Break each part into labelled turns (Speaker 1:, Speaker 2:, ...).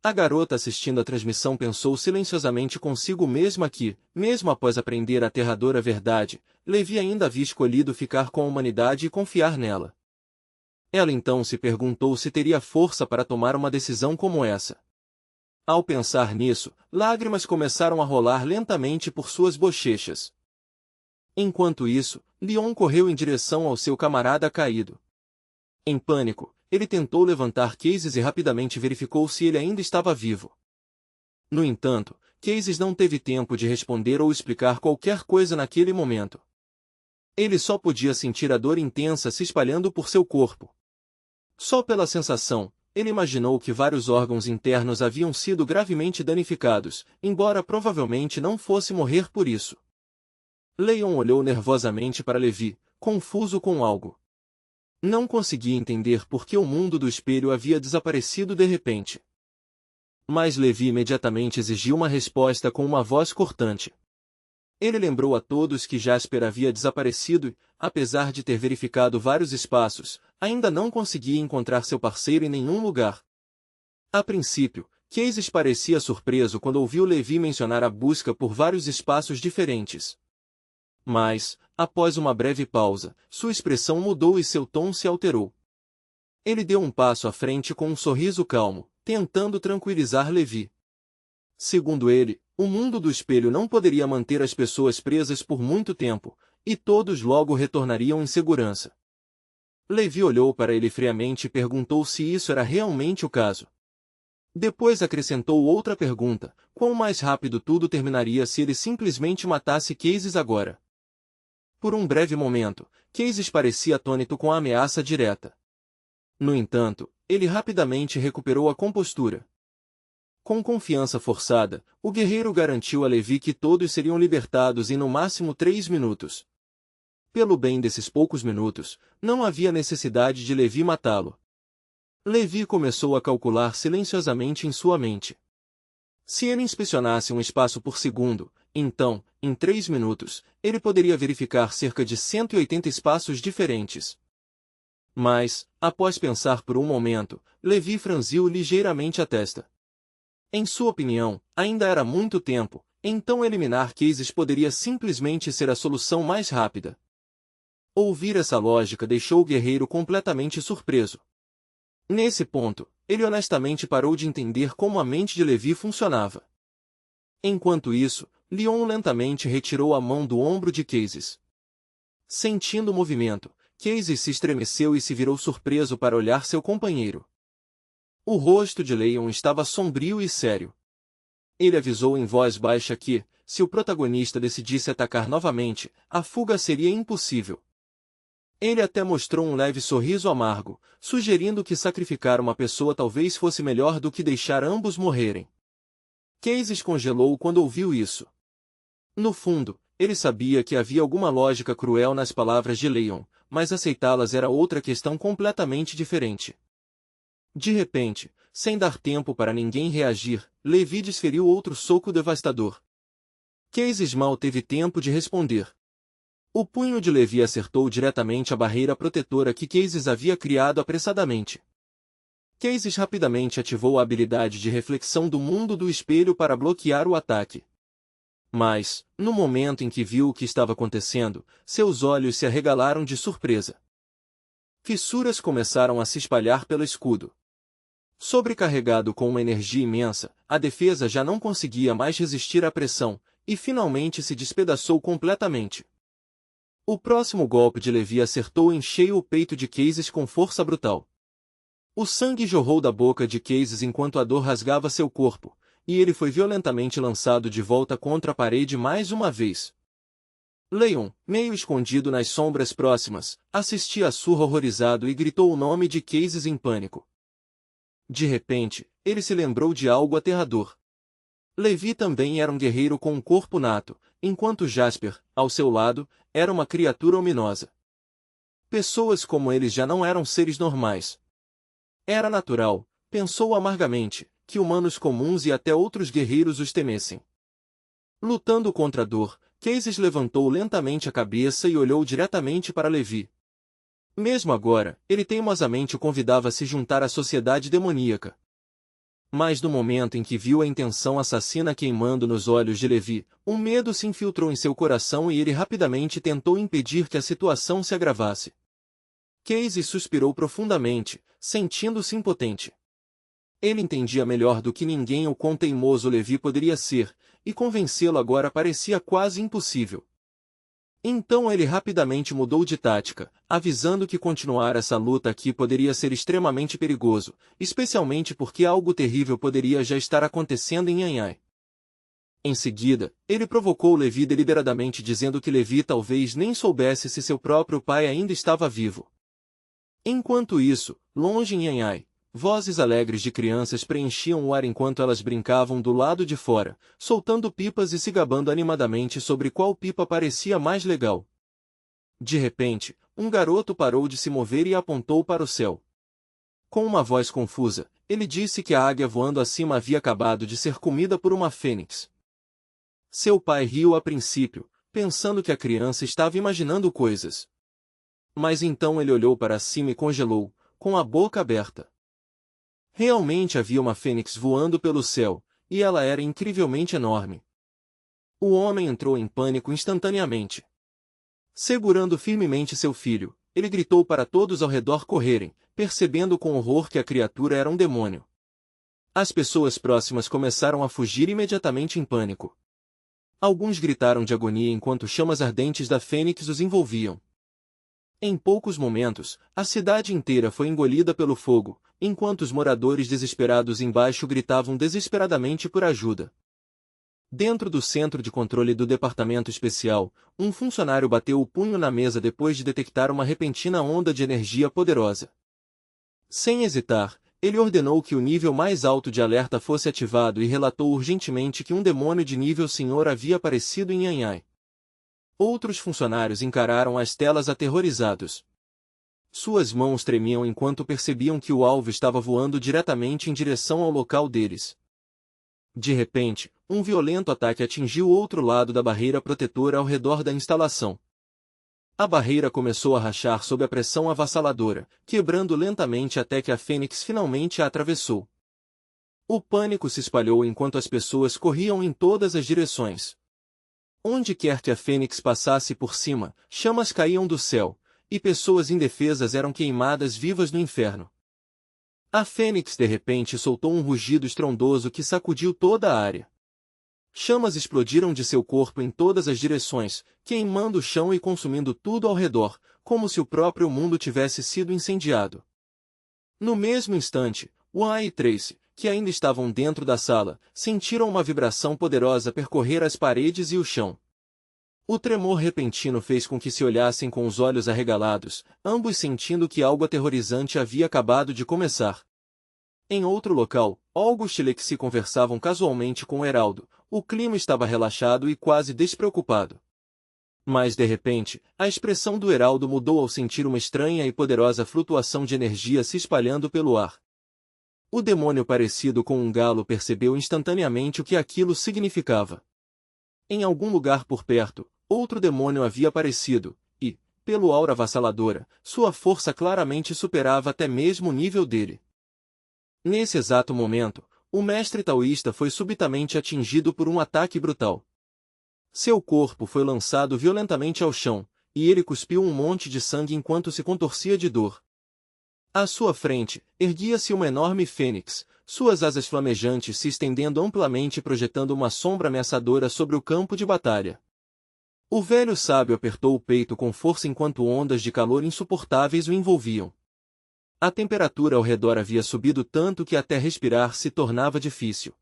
Speaker 1: A garota assistindo à transmissão pensou silenciosamente consigo mesma que, mesmo após aprender a aterradora verdade, Levi ainda havia escolhido ficar com a humanidade e confiar nela. Ela então se perguntou se teria força para tomar uma decisão como essa. Ao pensar nisso, lágrimas começaram a rolar lentamente por suas bochechas. Enquanto isso, Leon correu em direção ao seu camarada caído. Em pânico, ele tentou levantar Casey e rapidamente verificou se ele ainda estava vivo. No entanto, Casey não teve tempo de responder ou explicar qualquer coisa naquele momento. Ele só podia sentir a dor intensa se espalhando por seu corpo. Só pela sensação, ele imaginou que vários órgãos internos haviam sido gravemente danificados, embora provavelmente não fosse morrer por isso. Leon olhou nervosamente para Levi, confuso com algo. Não conseguia entender por que o mundo do espelho havia desaparecido de repente. Mas Levi imediatamente exigiu uma resposta com uma voz cortante. Ele lembrou a todos que Jasper havia desaparecido e, apesar de ter verificado vários espaços, ainda não conseguia encontrar seu parceiro em nenhum lugar. A princípio, Casey parecia surpreso quando ouviu Levi mencionar a busca por vários espaços diferentes. Mas, após uma breve pausa, sua expressão mudou e seu tom se alterou. Ele deu um passo à frente com um sorriso calmo, tentando tranquilizar Levi. Segundo ele, o mundo do espelho não poderia manter as pessoas presas por muito tempo, e todos logo retornariam em segurança. Levi olhou para ele friamente e perguntou se isso era realmente o caso. Depois acrescentou outra pergunta: quão mais rápido tudo terminaria se ele simplesmente matasse Casey agora? Por um breve momento, Casey parecia atônito com a ameaça direta. No entanto, ele rapidamente recuperou a compostura. Com confiança forçada, o guerreiro garantiu a Levi que todos seriam libertados em no máximo 3 minutos. Pelo bem desses poucos minutos, não havia necessidade de Levi matá-lo. Levi começou a calcular silenciosamente em sua mente. Se ele inspecionasse um espaço por segundo, então, em 3 minutos, ele poderia verificar cerca de 180 espaços diferentes. Mas, após pensar por um momento, Levi franziu ligeiramente a testa. Em sua opinião, ainda era muito tempo, então eliminar Casey poderia simplesmente ser a solução mais rápida. Ouvir essa lógica deixou o guerreiro completamente surpreso. Nesse ponto, ele honestamente parou de entender como a mente de Levi funcionava. Enquanto isso, Leon lentamente retirou a mão do ombro de Casey. Sentindo o movimento, Casey se estremeceu e se virou surpreso para olhar seu companheiro. O rosto de Leon estava sombrio e sério. Ele avisou em voz baixa que, se o protagonista decidisse atacar novamente, a fuga seria impossível. Ele até mostrou um leve sorriso amargo, sugerindo que sacrificar uma pessoa talvez fosse melhor do que deixar ambos morrerem. Casey congelou quando ouviu isso. No fundo, ele sabia que havia alguma lógica cruel nas palavras de Leon, mas aceitá-las era outra questão completamente diferente. De repente, sem dar tempo para ninguém reagir, Levi desferiu outro soco devastador. Casey mal teve tempo de responder. O punho de Levi acertou diretamente a barreira protetora que Casey havia criado apressadamente. Casey rapidamente ativou a habilidade de reflexão do mundo do espelho para bloquear o ataque. Mas, no momento em que viu o que estava acontecendo, seus olhos se arregalaram de surpresa. Fissuras começaram a se espalhar pelo escudo. Sobrecarregado com uma energia imensa, a defesa já não conseguia mais resistir à pressão, e finalmente se despedaçou completamente. O próximo golpe de Levi acertou em cheio o peito de Casey com força brutal. O sangue jorrou da boca de Casey enquanto a dor rasgava seu corpo, e ele foi violentamente lançado de volta contra a parede mais uma vez. Leon, meio escondido nas sombras próximas, assistia à surra horrorizado e gritou o nome de Casey em pânico. De repente, ele se lembrou de algo aterrador. Levi também era um guerreiro com um corpo nato, enquanto Jasper, ao seu lado, era uma criatura ominosa. Pessoas como eles já não eram seres normais. Era natural, pensou amargamente, que humanos comuns e até outros guerreiros os temessem. Lutando contra a dor, Casey levantou lentamente a cabeça e olhou diretamente para Levi. Mesmo agora, ele teimosamente o convidava a se juntar à sociedade demoníaca. Mas no momento em que viu a intenção assassina queimando nos olhos de Levi, um medo se infiltrou em seu coração e ele rapidamente tentou impedir que a situação se agravasse. Casey suspirou profundamente, sentindo-se impotente. Ele entendia melhor do que ninguém o quão teimoso Levi poderia ser, e convencê-lo agora parecia quase impossível. Então ele rapidamente mudou de tática, avisando que continuar essa luta aqui poderia ser extremamente perigoso, especialmente porque algo terrível poderia já estar acontecendo em Yanhai. Em seguida, ele provocou Levi deliberadamente dizendo que Levi talvez nem soubesse se seu próprio pai ainda estava vivo. Enquanto isso, longe em Yanhai, vozes alegres de crianças preenchiam o ar enquanto elas brincavam do lado de fora, soltando pipas e se gabando animadamente sobre qual pipa parecia mais legal. De repente, um garoto parou de se mover e apontou para o céu. Com uma voz confusa, ele disse que a águia voando acima havia acabado de ser comida por uma fênix. Seu pai riu a princípio, pensando que a criança estava imaginando coisas. Mas então ele olhou para cima e congelou, com a boca aberta. Realmente havia uma fênix voando pelo céu, e ela era incrivelmente enorme. O homem entrou em pânico instantaneamente. Segurando firmemente seu filho, ele gritou para todos ao redor correrem, percebendo com horror que a criatura era um demônio. As pessoas próximas começaram a fugir imediatamente em pânico. Alguns gritaram de agonia enquanto chamas ardentes da fênix os envolviam. Em poucos momentos, a cidade inteira foi engolida pelo fogo, enquanto os moradores desesperados embaixo gritavam desesperadamente por ajuda. Dentro do centro de controle do departamento especial, um funcionário bateu o punho na mesa depois de detectar uma repentina onda de energia poderosa. Sem hesitar, ele ordenou que o nível mais alto de alerta fosse ativado e relatou urgentemente que um demônio de nível senhor havia aparecido em Yanhai. Outros funcionários encararam as telas aterrorizados. Suas mãos tremiam enquanto percebiam que o alvo estava voando diretamente em direção ao local deles. De repente, um violento ataque atingiu o outro lado da barreira protetora ao redor da instalação. A barreira começou a rachar sob a pressão avassaladora, quebrando lentamente até que a fênix finalmente a atravessou. O pânico se espalhou enquanto as pessoas corriam em todas as direções. Onde quer que a fênix passasse por cima, chamas caíam do céu, e pessoas indefesas eram queimadas vivas no inferno. A fênix de repente soltou um rugido estrondoso que sacudiu toda a área. Chamas explodiram de seu corpo em todas as direções, queimando o chão e consumindo tudo ao redor, como se o próprio mundo tivesse sido incendiado. No mesmo instante, Wai e Tracy, que ainda estavam dentro da sala, sentiram uma vibração poderosa percorrer as paredes e o chão. O tremor repentino fez com que se olhassem com os olhos arregalados, ambos sentindo que algo aterrorizante havia acabado de começar. Em outro local, August e Lexi conversavam casualmente com o Heraldo. O clima estava relaxado e quase despreocupado. Mas de repente, a expressão do Heraldo mudou ao sentir uma estranha e poderosa flutuação de energia se espalhando pelo ar. O demônio parecido com um galo percebeu instantaneamente o que aquilo significava. Em algum lugar por perto, outro demônio havia aparecido, e, pelo aura avassaladora, sua força claramente superava até mesmo o nível dele. Nesse exato momento, o mestre taoísta foi subitamente atingido por um ataque brutal. Seu corpo foi lançado violentamente ao chão, e ele cuspiu um monte de sangue enquanto se contorcia de dor. À sua frente, erguia-se uma enorme fênix, suas asas flamejantes se estendendo amplamente projetando uma sombra ameaçadora sobre o campo de batalha. O velho sábio apertou o peito com força enquanto ondas de calor insuportáveis o envolviam. A temperatura ao redor havia subido tanto que até respirar se tornava difícil.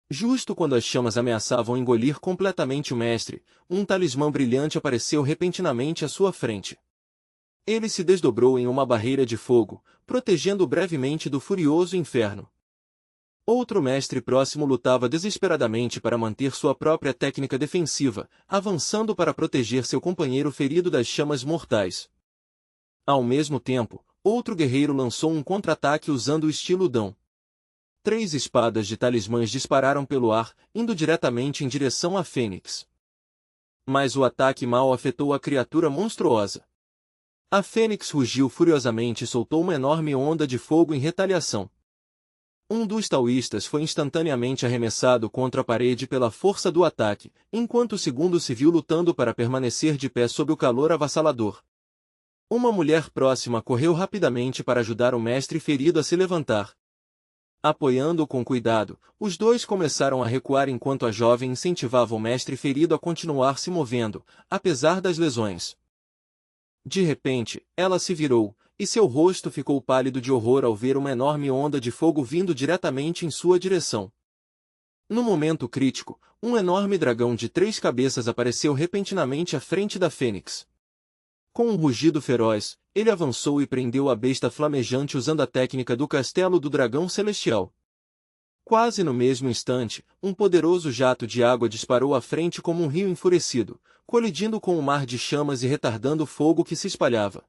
Speaker 1: Justo quando as chamas ameaçavam engolir completamente o mestre, um talismã brilhante apareceu repentinamente à sua frente. Ele se desdobrou em uma barreira de fogo, protegendo-o brevemente do furioso inferno. Outro mestre próximo lutava desesperadamente para manter sua própria técnica defensiva, avançando para proteger seu companheiro ferido das chamas mortais. Ao mesmo tempo, outro guerreiro lançou um contra-ataque usando o estilo Dão. 3 espadas de talismãs dispararam pelo ar, indo diretamente em direção à fênix. Mas o ataque mal afetou a criatura monstruosa. A fênix rugiu furiosamente e soltou uma enorme onda de fogo em retaliação. Um dos taoístas foi instantaneamente arremessado contra a parede pela força do ataque, enquanto o segundo se viu lutando para permanecer de pé sob o calor avassalador. Uma mulher próxima correu rapidamente para ajudar o mestre ferido a se levantar. Apoiando-o com cuidado, os dois começaram a recuar enquanto a jovem incentivava o mestre ferido a continuar se movendo, apesar das lesões. De repente, ela se virou, e seu rosto ficou pálido de horror ao ver uma enorme onda de fogo vindo diretamente em sua direção. No momento crítico, um enorme dragão de 3 cabeças apareceu repentinamente à frente da fênix. Com um rugido feroz, ele avançou e prendeu a besta flamejante usando a técnica do castelo do dragão celestial. Quase no mesmo instante, um poderoso jato de água disparou à frente como um rio enfurecido, colidindo com o mar de chamas e retardando o fogo que se espalhava.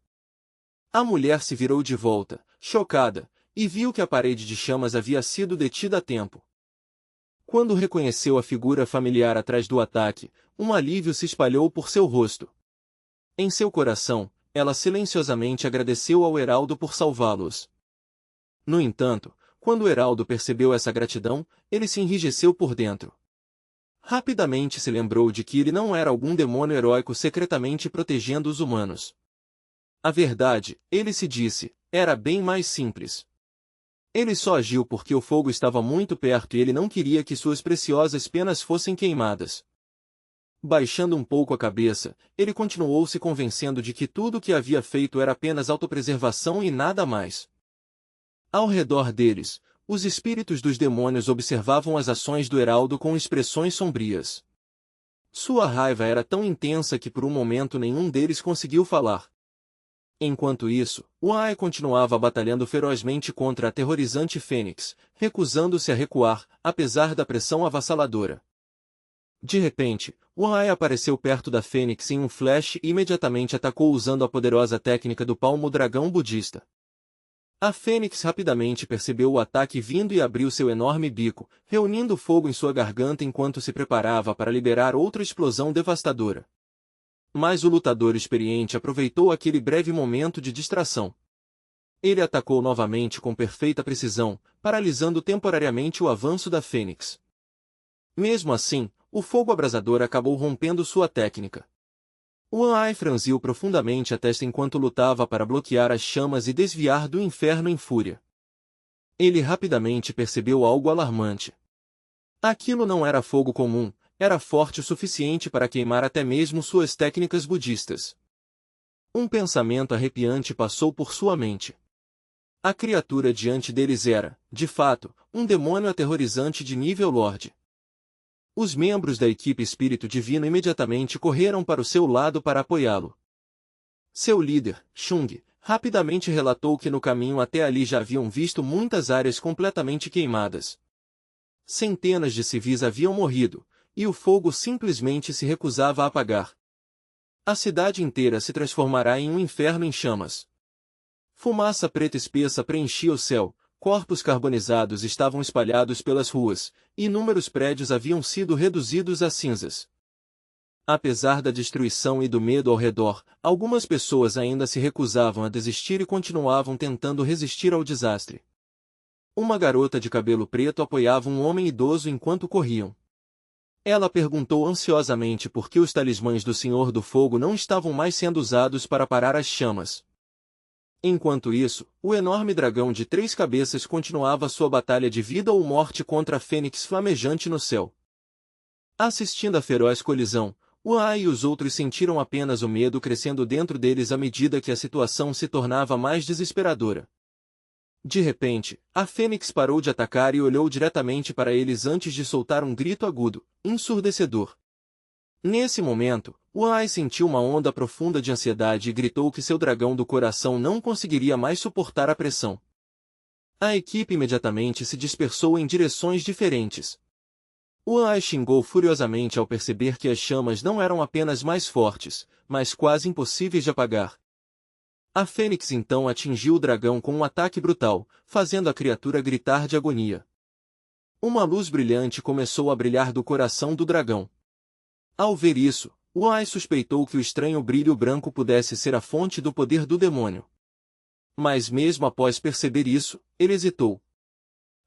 Speaker 1: A mulher se virou de volta, chocada, e viu que a parede de chamas havia sido detida a tempo. Quando reconheceu a figura familiar atrás do ataque, um alívio se espalhou por seu rosto. Em seu coração, ela silenciosamente agradeceu ao heraldo por salvá-los. No entanto, quando o heraldo percebeu essa gratidão, ele se enrijeceu por dentro. Rapidamente se lembrou de que ele não era algum demônio heróico secretamente protegendo os humanos. A verdade, ele se disse, era bem mais simples. Ele só agiu porque o fogo estava muito perto e ele não queria que suas preciosas penas fossem queimadas. Baixando um pouco a cabeça, ele continuou se convencendo de que tudo o que havia feito era apenas autopreservação e nada mais. Ao redor deles, os espíritos dos demônios observavam as ações do heraldo com expressões sombrias. Sua raiva era tão intensa que por um momento nenhum deles conseguiu falar. Enquanto isso, Uai continuava batalhando ferozmente contra a aterrorizante fênix, recusando-se a recuar, apesar da pressão avassaladora. De repente, Uai apareceu perto da fênix em um flash e imediatamente atacou usando a poderosa técnica do palmo-dragão budista. A fênix rapidamente percebeu o ataque vindo e abriu seu enorme bico, reunindo fogo em sua garganta enquanto se preparava para liberar outra explosão devastadora. Mas o lutador experiente aproveitou aquele breve momento de distração. Ele atacou novamente com perfeita precisão, paralisando temporariamente o avanço da fênix. Mesmo assim, o fogo abrasador acabou rompendo sua técnica. Uai franziu profundamente a testa enquanto lutava para bloquear as chamas e desviar do inferno em fúria. Ele rapidamente percebeu algo alarmante. Aquilo não era fogo comum, era forte o suficiente para queimar até mesmo suas técnicas budistas. Um pensamento arrepiante passou por sua mente. A criatura diante deles era, de fato, um demônio aterrorizante de nível Lorde. Os membros da equipe Espírito Divino imediatamente correram para o seu lado para apoiá-lo. Seu líder, Chung, rapidamente relatou que no caminho até ali já haviam visto muitas áreas completamente queimadas. Centenas de civis haviam morrido, e o fogo simplesmente se recusava a apagar. A cidade inteira se transformará em um inferno em chamas. Fumaça preta espessa preenchia o céu, corpos carbonizados estavam espalhados pelas ruas, e inúmeros prédios haviam sido reduzidos a cinzas. Apesar da destruição e do medo ao redor, algumas pessoas ainda se recusavam a desistir e continuavam tentando resistir ao desastre. Uma garota de cabelo preto apoiava um homem idoso enquanto corriam. Ela perguntou ansiosamente por que os talismãs do Senhor do Fogo não estavam mais sendo usados para parar as chamas. Enquanto isso, o enorme dragão de 3 cabeças continuava sua batalha de vida ou morte contra a fênix flamejante no céu. Assistindo à feroz colisão, Uai e os outros sentiram apenas o medo crescendo dentro deles à medida que a situação se tornava mais desesperadora. De repente, a fênix parou de atacar e olhou diretamente para eles antes de soltar um grito agudo, ensurdecedor. Nesse momento, Uai sentiu uma onda profunda de ansiedade e gritou que seu dragão do coração não conseguiria mais suportar a pressão. A equipe imediatamente se dispersou em direções diferentes. Uai xingou furiosamente ao perceber que as chamas não eram apenas mais fortes, mas quase impossíveis de apagar. A fênix então atingiu o dragão com um ataque brutal, fazendo a criatura gritar de agonia. Uma luz brilhante começou a brilhar do coração do dragão. Ao ver isso, Uai suspeitou que o estranho brilho branco pudesse ser a fonte do poder do demônio. Mas mesmo após perceber isso, ele hesitou.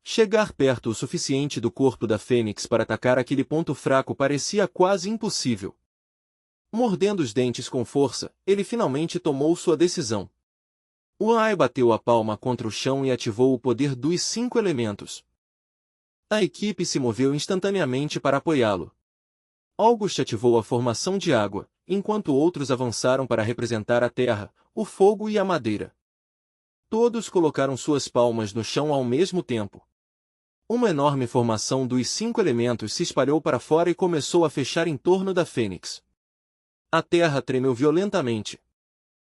Speaker 1: Chegar perto o suficiente do corpo da fênix para atacar aquele ponto fraco parecia quase impossível. Mordendo os dentes com força, ele finalmente tomou sua decisão. Wan-Ai bateu a palma contra o chão e ativou o poder dos 5 elementos. A equipe se moveu instantaneamente para apoiá-lo. August ativou a formação de água, enquanto outros avançaram para representar a terra, o fogo e a madeira. Todos colocaram suas palmas no chão ao mesmo tempo. Uma enorme formação dos 5 elementos se espalhou para fora e começou a fechar em torno da fênix. A terra tremeu violentamente.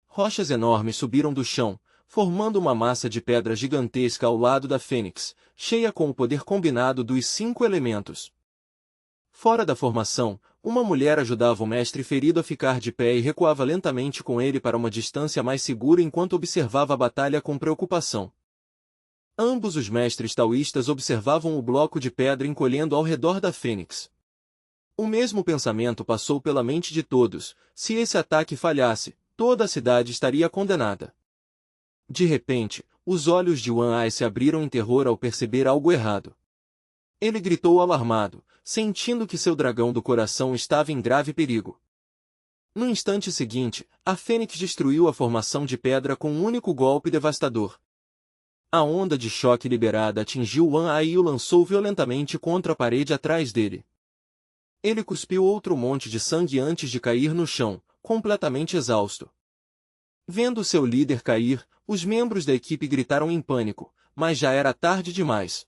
Speaker 1: Rochas enormes subiram do chão, formando uma massa de pedra gigantesca ao lado da fênix, cheia com o poder combinado dos 5 elementos. Fora da formação, uma mulher ajudava o mestre ferido a ficar de pé e recuava lentamente com ele para uma distância mais segura enquanto observava a batalha com preocupação. Ambos os mestres taoístas observavam o bloco de pedra encolhendo ao redor da fênix. O mesmo pensamento passou pela mente de todos: se esse ataque falhasse, toda a cidade estaria condenada. De repente, os olhos de Wan-Ai se abriram em terror ao perceber algo errado. Ele gritou alarmado, sentindo que seu dragão do coração estava em grave perigo. No instante seguinte, a fênix destruiu a formação de pedra com um único golpe devastador. A onda de choque liberada atingiu Wan-Ai e o lançou violentamente contra a parede atrás dele. Ele cuspiu outro monte de sangue antes de cair no chão, completamente exausto. Vendo seu líder cair, os membros da equipe gritaram em pânico, mas já era tarde demais.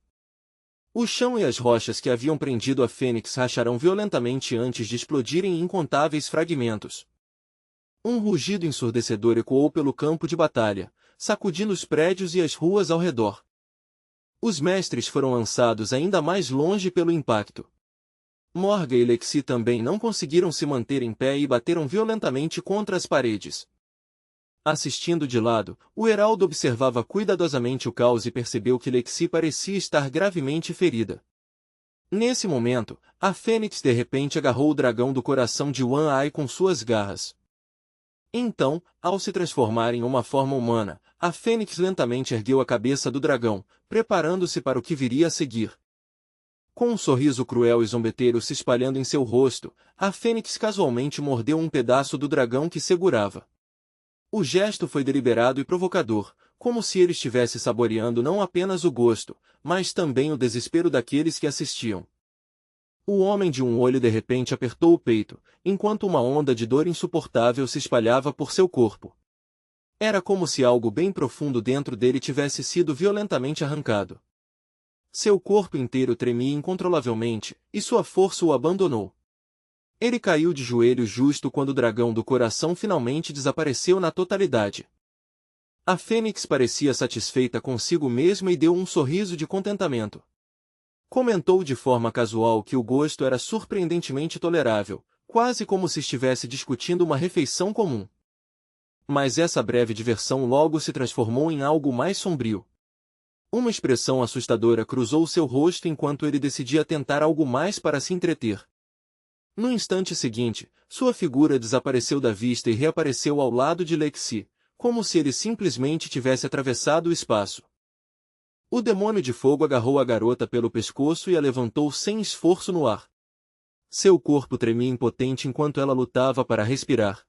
Speaker 1: O chão e as rochas que haviam prendido a fênix racharam violentamente antes de explodirem em incontáveis fragmentos. Um rugido ensurdecedor ecoou pelo campo de batalha, sacudindo os prédios e as ruas ao redor. Os mestres foram lançados ainda mais longe pelo impacto. Morga e Lexi também não conseguiram se manter em pé e bateram violentamente contra as paredes. Assistindo de lado, o heraldo observava cuidadosamente o caos e percebeu que Lexi parecia estar gravemente ferida. Nesse momento, a fênix de repente agarrou o dragão do coração de Wan-Ai com suas garras. Então, ao se transformar em uma forma humana, a fênix lentamente ergueu a cabeça do dragão, preparando-se para o que viria a seguir. Com um sorriso cruel e zombeteiro se espalhando em seu rosto, a fênix casualmente mordeu um pedaço do dragão que segurava. O gesto foi deliberado e provocador, como se ele estivesse saboreando não apenas o gosto, mas também o desespero daqueles que assistiam. O homem de um olho de repente apertou o peito, enquanto uma onda de dor insuportável se espalhava por seu corpo. Era como se algo bem profundo dentro dele tivesse sido violentamente arrancado. Seu corpo inteiro tremia incontrolavelmente, e sua força o abandonou. Ele caiu de joelhos justo quando o dragão do coração finalmente desapareceu na totalidade. A fênix parecia satisfeita consigo mesma e deu um sorriso de contentamento. Comentou de forma casual que o gosto era surpreendentemente tolerável, quase como se estivesse discutindo uma refeição comum. Mas essa breve diversão logo se transformou em algo mais sombrio. Uma expressão assustadora cruzou seu rosto enquanto ele decidia tentar algo mais para se entreter. No instante seguinte, sua figura desapareceu da vista e reapareceu ao lado de Lexi, como se ele simplesmente tivesse atravessado o espaço. O demônio de fogo agarrou a garota pelo pescoço e a levantou sem esforço no ar. Seu corpo tremia impotente enquanto ela lutava para respirar.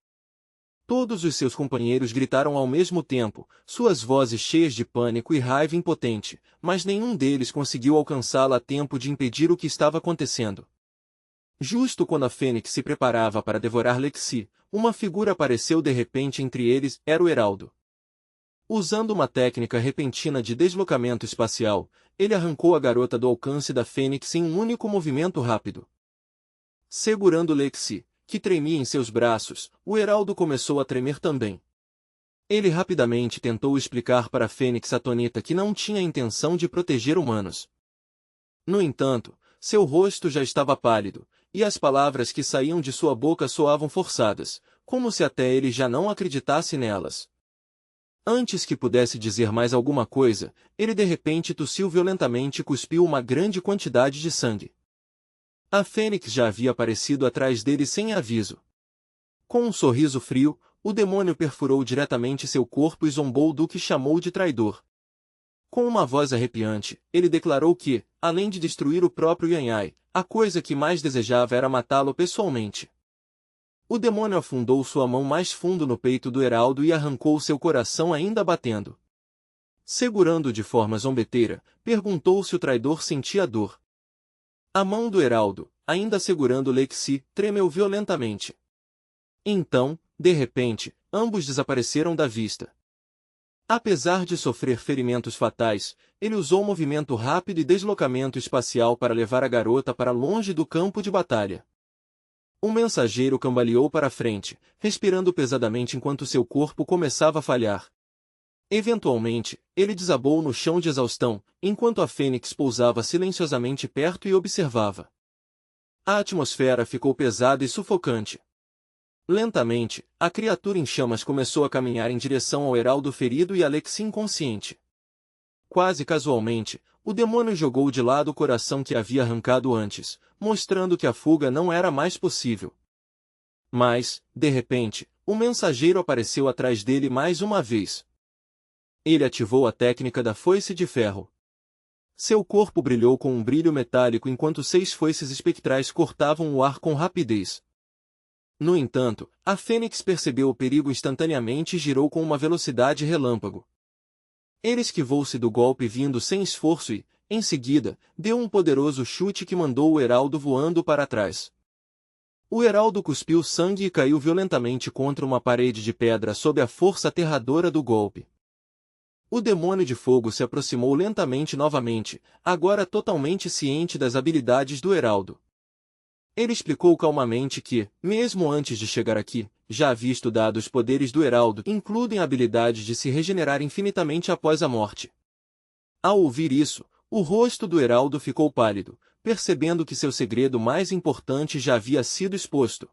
Speaker 1: Todos os seus companheiros gritaram ao mesmo tempo, suas vozes cheias de pânico e raiva impotente, mas nenhum deles conseguiu alcançá-la a tempo de impedir o que estava acontecendo. Justo quando a fênix se preparava para devorar Lexi, uma figura apareceu de repente entre eles, era o heraldo. Usando uma técnica repentina de deslocamento espacial, ele arrancou a garota do alcance da fênix em um único movimento rápido. Segurando Lexi, que tremia em seus braços, o heraldo começou a tremer também. Ele rapidamente tentou explicar para a fênix atônita que não tinha a intenção de proteger humanos. No entanto, seu rosto já estava pálido, e as palavras que saíam de sua boca soavam forçadas, como se até ele já não acreditasse nelas. Antes que pudesse dizer mais alguma coisa, ele de repente tossiu violentamente e cuspiu uma grande quantidade de sangue. A fênix já havia aparecido atrás dele sem aviso. Com um sorriso frio, o demônio perfurou diretamente seu corpo e zombou do que chamou de traidor. Com uma voz arrepiante, ele declarou que, além de destruir o próprio Yanhai, a coisa que mais desejava era matá-lo pessoalmente. O demônio afundou sua mão mais fundo no peito do heraldo e arrancou seu coração ainda batendo. Segurando-o de forma zombeteira, perguntou se o traidor sentia dor. A mão do heraldo, ainda segurando Lexi, tremeu violentamente. Então, de repente, ambos desapareceram da vista. Apesar de sofrer ferimentos fatais, ele usou movimento rápido e deslocamento espacial para levar a garota para longe do campo de batalha. O mensageiro cambaleou para frente, respirando pesadamente enquanto seu corpo começava a falhar. Eventualmente, ele desabou no chão de exaustão, enquanto a fênix pousava silenciosamente perto e observava. A atmosfera ficou pesada e sufocante. Lentamente, a criatura em chamas começou a caminhar em direção ao heraldo ferido e Alexi inconsciente. Quase casualmente, o demônio jogou de lado o coração que havia arrancado antes, mostrando que a fuga não era mais possível. Mas, de repente, o mensageiro apareceu atrás dele mais uma vez. Ele ativou a técnica da foice de ferro. Seu corpo brilhou com um brilho metálico enquanto 6 foices espectrais cortavam o ar com rapidez. No entanto, a fênix percebeu o perigo instantaneamente e girou com uma velocidade relâmpago. Ele esquivou-se do golpe vindo sem esforço e, em seguida, deu um poderoso chute que mandou o heraldo voando para trás. O heraldo cuspiu sangue e caiu violentamente contra uma parede de pedra sob a força aterradora do golpe. O demônio de fogo se aproximou lentamente novamente, agora totalmente ciente das habilidades do heraldo. Ele explicou calmamente que, mesmo antes de chegar aqui, já havia estudado os poderes do heraldo, incluem a habilidade de se regenerar infinitamente após a morte. Ao ouvir isso, o rosto do heraldo ficou pálido, percebendo que seu segredo mais importante já havia sido exposto.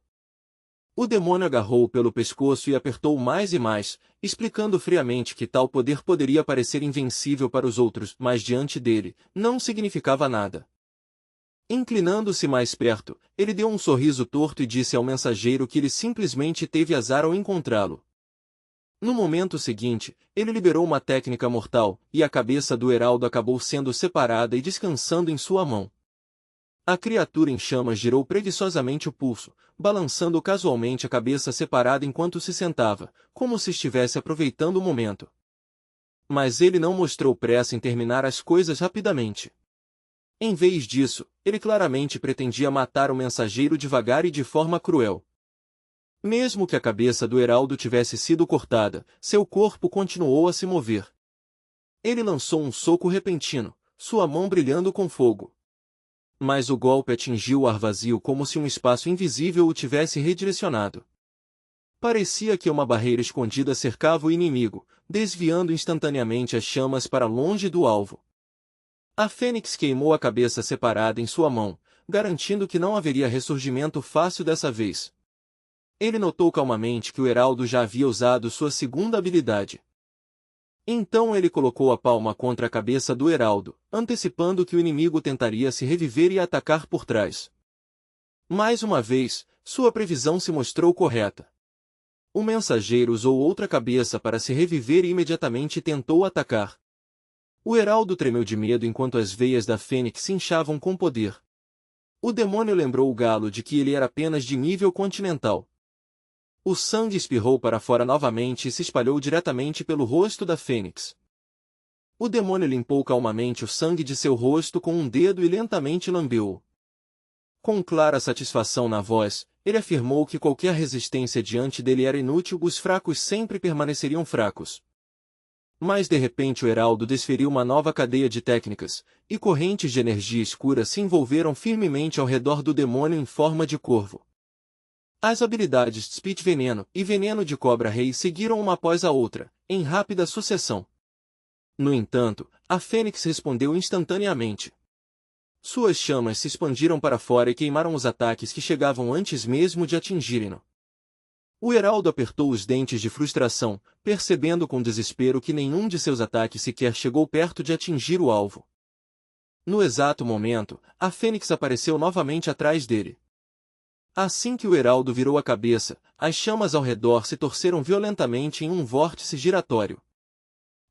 Speaker 1: O demônio agarrou-o pelo pescoço e apertou mais e mais, explicando friamente que tal poder poderia parecer invencível para os outros, mas diante dele, não significava nada. Inclinando-se mais perto, ele deu um sorriso torto e disse ao mensageiro que ele simplesmente teve azar ao encontrá-lo. No momento seguinte, ele liberou uma técnica mortal, e a cabeça do heraldo acabou sendo separada e descansando em sua mão. A criatura em chamas girou preguiçosamente o pulso, balançando casualmente a cabeça separada enquanto se sentava, como se estivesse aproveitando o momento. Mas ele não mostrou pressa em terminar as coisas rapidamente. Em vez disso, ele claramente pretendia matar o mensageiro devagar e de forma cruel. Mesmo que a cabeça do heraldo tivesse sido cortada, seu corpo continuou a se mover. Ele lançou um soco repentino, sua mão brilhando com fogo. Mas o golpe atingiu o ar vazio como se um espaço invisível o tivesse redirecionado. Parecia que uma barreira escondida cercava o inimigo, desviando instantaneamente as chamas para longe do alvo. A fênix queimou a cabeça separada em sua mão, garantindo que não haveria ressurgimento fácil dessa vez. Ele notou calmamente que o heraldo já havia usado sua segunda habilidade. Então ele colocou a palma contra a cabeça do heraldo, antecipando que o inimigo tentaria se reviver e atacar por trás. Mais uma vez, sua previsão se mostrou correta. O mensageiro usou outra cabeça para se reviver e imediatamente tentou atacar. O heraldo tremeu de medo enquanto as veias da fênix se inchavam com poder. O demônio lembrou o galo de que ele era apenas de nível continental. O sangue espirrou para fora novamente e se espalhou diretamente pelo rosto da fênix. O demônio limpou calmamente o sangue de seu rosto com um dedo e lentamente lambeu-o. Com clara satisfação na voz, ele afirmou que qualquer resistência diante dele era inútil, os fracos sempre permaneceriam fracos. Mas de repente o heraldo desferiu uma nova cadeia de técnicas, e correntes de energia escura se envolveram firmemente ao redor do demônio em forma de corvo. As habilidades de Spit Veneno e Veneno de Cobra Rei seguiram uma após a outra, em rápida sucessão. No entanto, a fênix respondeu instantaneamente. Suas chamas se expandiram para fora e queimaram os ataques que chegavam antes mesmo de atingirem-no. O heraldo apertou os dentes de frustração, percebendo com desespero que nenhum de seus ataques sequer chegou perto de atingir o alvo. No exato momento, a fênix apareceu novamente atrás dele. Assim que o heraldo virou a cabeça, as chamas ao redor se torceram violentamente em um vórtice giratório.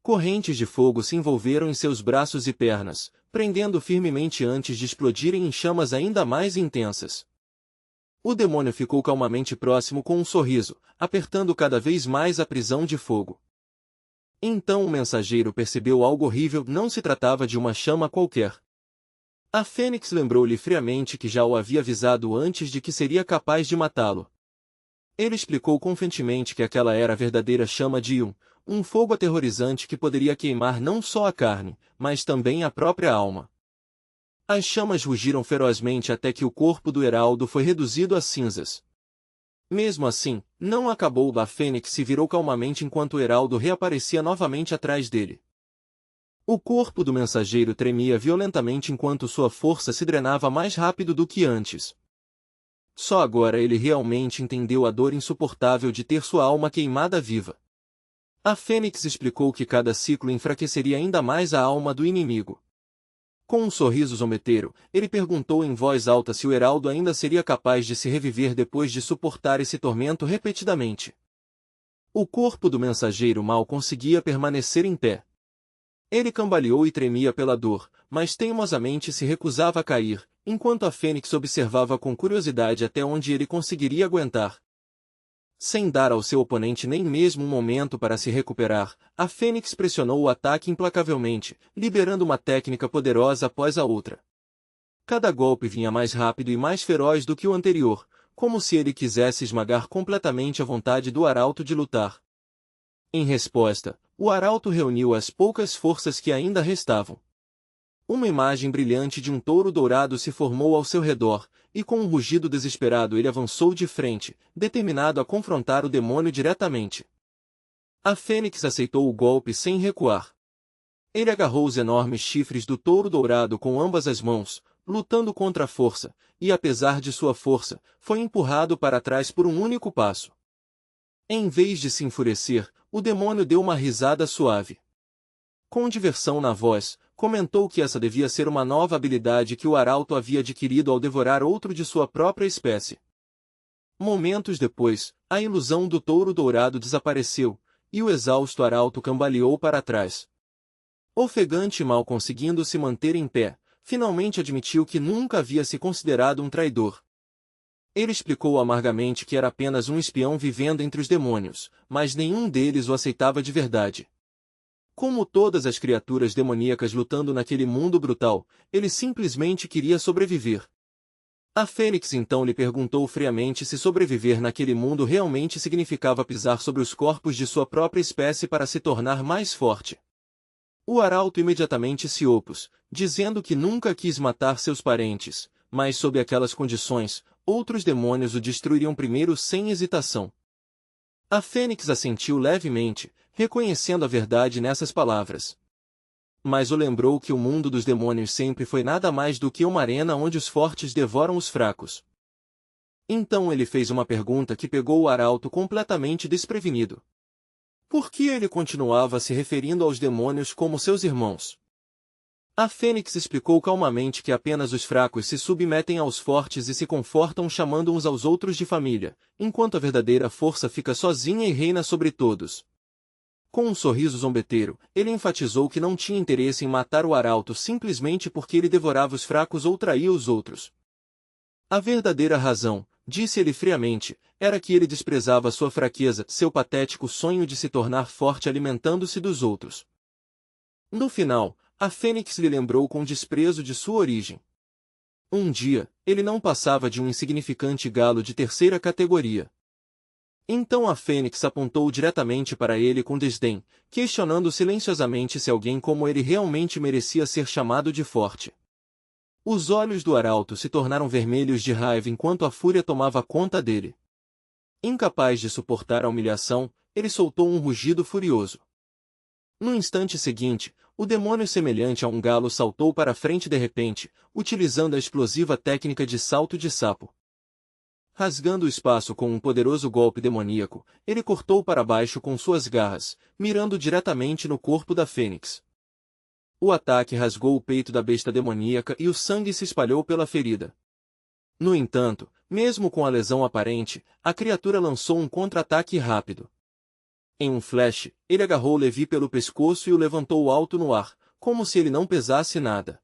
Speaker 1: Correntes de fogo se envolveram em seus braços e pernas, prendendo firmemente antes de explodirem em chamas ainda mais intensas. O demônio ficou calmamente próximo com um sorriso, apertando cada vez mais a prisão de fogo. Então o mensageiro percebeu algo horrível, não se tratava de uma chama qualquer. A Fênix lembrou-lhe friamente que já o havia avisado antes de que seria capaz de matá-lo. Ele explicou confiantemente que aquela era a verdadeira chama de um fogo aterrorizante que poderia queimar não só a carne, mas também a própria alma. As chamas rugiram ferozmente até que o corpo do heraldo foi reduzido a cinzas. Mesmo assim, não acabou. A Fênix se virou calmamente enquanto o heraldo reaparecia novamente atrás dele. O corpo do mensageiro tremia violentamente enquanto sua força se drenava mais rápido do que antes. Só agora ele realmente entendeu a dor insuportável de ter sua alma queimada viva. A Fênix explicou que cada ciclo enfraqueceria ainda mais a alma do inimigo. Com um sorriso zombeteiro, ele perguntou em voz alta se o heraldo ainda seria capaz de se reviver depois de suportar esse tormento repetidamente. O corpo do mensageiro mal conseguia permanecer em pé. Ele cambaleou e tremia pela dor, mas teimosamente se recusava a cair, enquanto a Fênix observava com curiosidade até onde ele conseguiria aguentar. Sem dar ao seu oponente nem mesmo um momento para se recuperar, a Fênix pressionou o ataque implacavelmente, liberando uma técnica poderosa após a outra. Cada golpe vinha mais rápido e mais feroz do que o anterior, como se ele quisesse esmagar completamente a vontade do arauto de lutar. Em resposta, o arauto reuniu as poucas forças que ainda restavam. Uma imagem brilhante de um touro dourado se formou ao seu redor, e com um rugido desesperado ele avançou de frente, determinado a confrontar o demônio diretamente. A Fênix aceitou o golpe sem recuar. Ele agarrou os enormes chifres do touro dourado com ambas as mãos, lutando contra a força, e apesar de sua força, foi empurrado para trás por um único passo. Em vez de se enfurecer, o demônio deu uma risada suave. Com diversão na voz, comentou que essa devia ser uma nova habilidade que o arauto havia adquirido ao devorar outro de sua própria espécie. Momentos depois, a ilusão do touro dourado desapareceu, e o exausto arauto cambaleou para trás. Ofegante, mal conseguindo se manter em pé, finalmente admitiu que nunca havia se considerado um traidor. Ele explicou amargamente que era apenas um espião vivendo entre os demônios, mas nenhum deles o aceitava de verdade. Como todas as criaturas demoníacas lutando naquele mundo brutal, ele simplesmente queria sobreviver. A Fênix então lhe perguntou friamente se sobreviver naquele mundo realmente significava pisar sobre os corpos de sua própria espécie para se tornar mais forte. O arauto imediatamente se opôs, dizendo que nunca quis matar seus parentes, mas sob aquelas condições, outros demônios o destruiriam primeiro sem hesitação. A Fênix assentiu levemente, reconhecendo a verdade nessas palavras. Mas o lembrou que o mundo dos demônios sempre foi nada mais do que uma arena onde os fortes devoram os fracos. Então ele fez uma pergunta que pegou o arauto completamente desprevenido. Por que ele continuava se referindo aos demônios como seus irmãos? A Fênix explicou calmamente que apenas os fracos se submetem aos fortes e se confortam chamando uns aos outros de família, enquanto a verdadeira força fica sozinha e reina sobre todos. Com um sorriso zombeteiro, ele enfatizou que não tinha interesse em matar o arauto simplesmente porque ele devorava os fracos ou traía os outros. A verdadeira razão, disse ele friamente, era que ele desprezava sua fraqueza, seu patético sonho de se tornar forte alimentando-se dos outros. No final, a Fênix lhe lembrou com desprezo de sua origem. Um dia, ele não passava de um insignificante galo de terceira categoria. Então a Fênix apontou diretamente para ele com desdém, questionando silenciosamente se alguém como ele realmente merecia ser chamado de forte. Os olhos do arauto se tornaram vermelhos de raiva enquanto a fúria tomava conta dele. Incapaz de suportar a humilhação, ele soltou um rugido furioso. No instante seguinte, o demônio semelhante a um galo saltou para a frente de repente, utilizando a explosiva técnica de salto de sapo. Rasgando o espaço com um poderoso golpe demoníaco, ele cortou para baixo com suas garras, mirando diretamente no corpo da Fênix. O ataque rasgou o peito da besta demoníaca e o sangue se espalhou pela ferida. No entanto, mesmo com a lesão aparente, a criatura lançou um contra-ataque rápido. Em um flash, ele agarrou Levi pelo pescoço e o levantou alto no ar, como se ele não pesasse nada.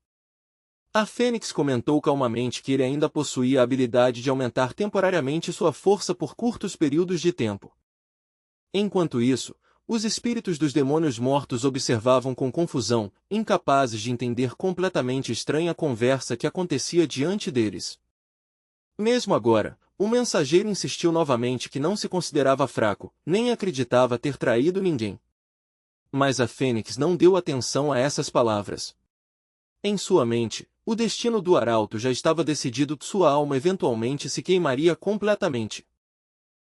Speaker 1: A Fênix comentou calmamente que ele ainda possuía a habilidade de aumentar temporariamente sua força por curtos períodos de tempo. Enquanto isso, os espíritos dos demônios mortos observavam com confusão, incapazes de entender completamente estranha conversa que acontecia diante deles. Mesmo agora, o mensageiro insistiu novamente que não se considerava fraco, nem acreditava ter traído ninguém. Mas a Fênix não deu atenção a essas palavras. Em sua mente, o destino do arauto já estava decidido, sua alma eventualmente se queimaria completamente.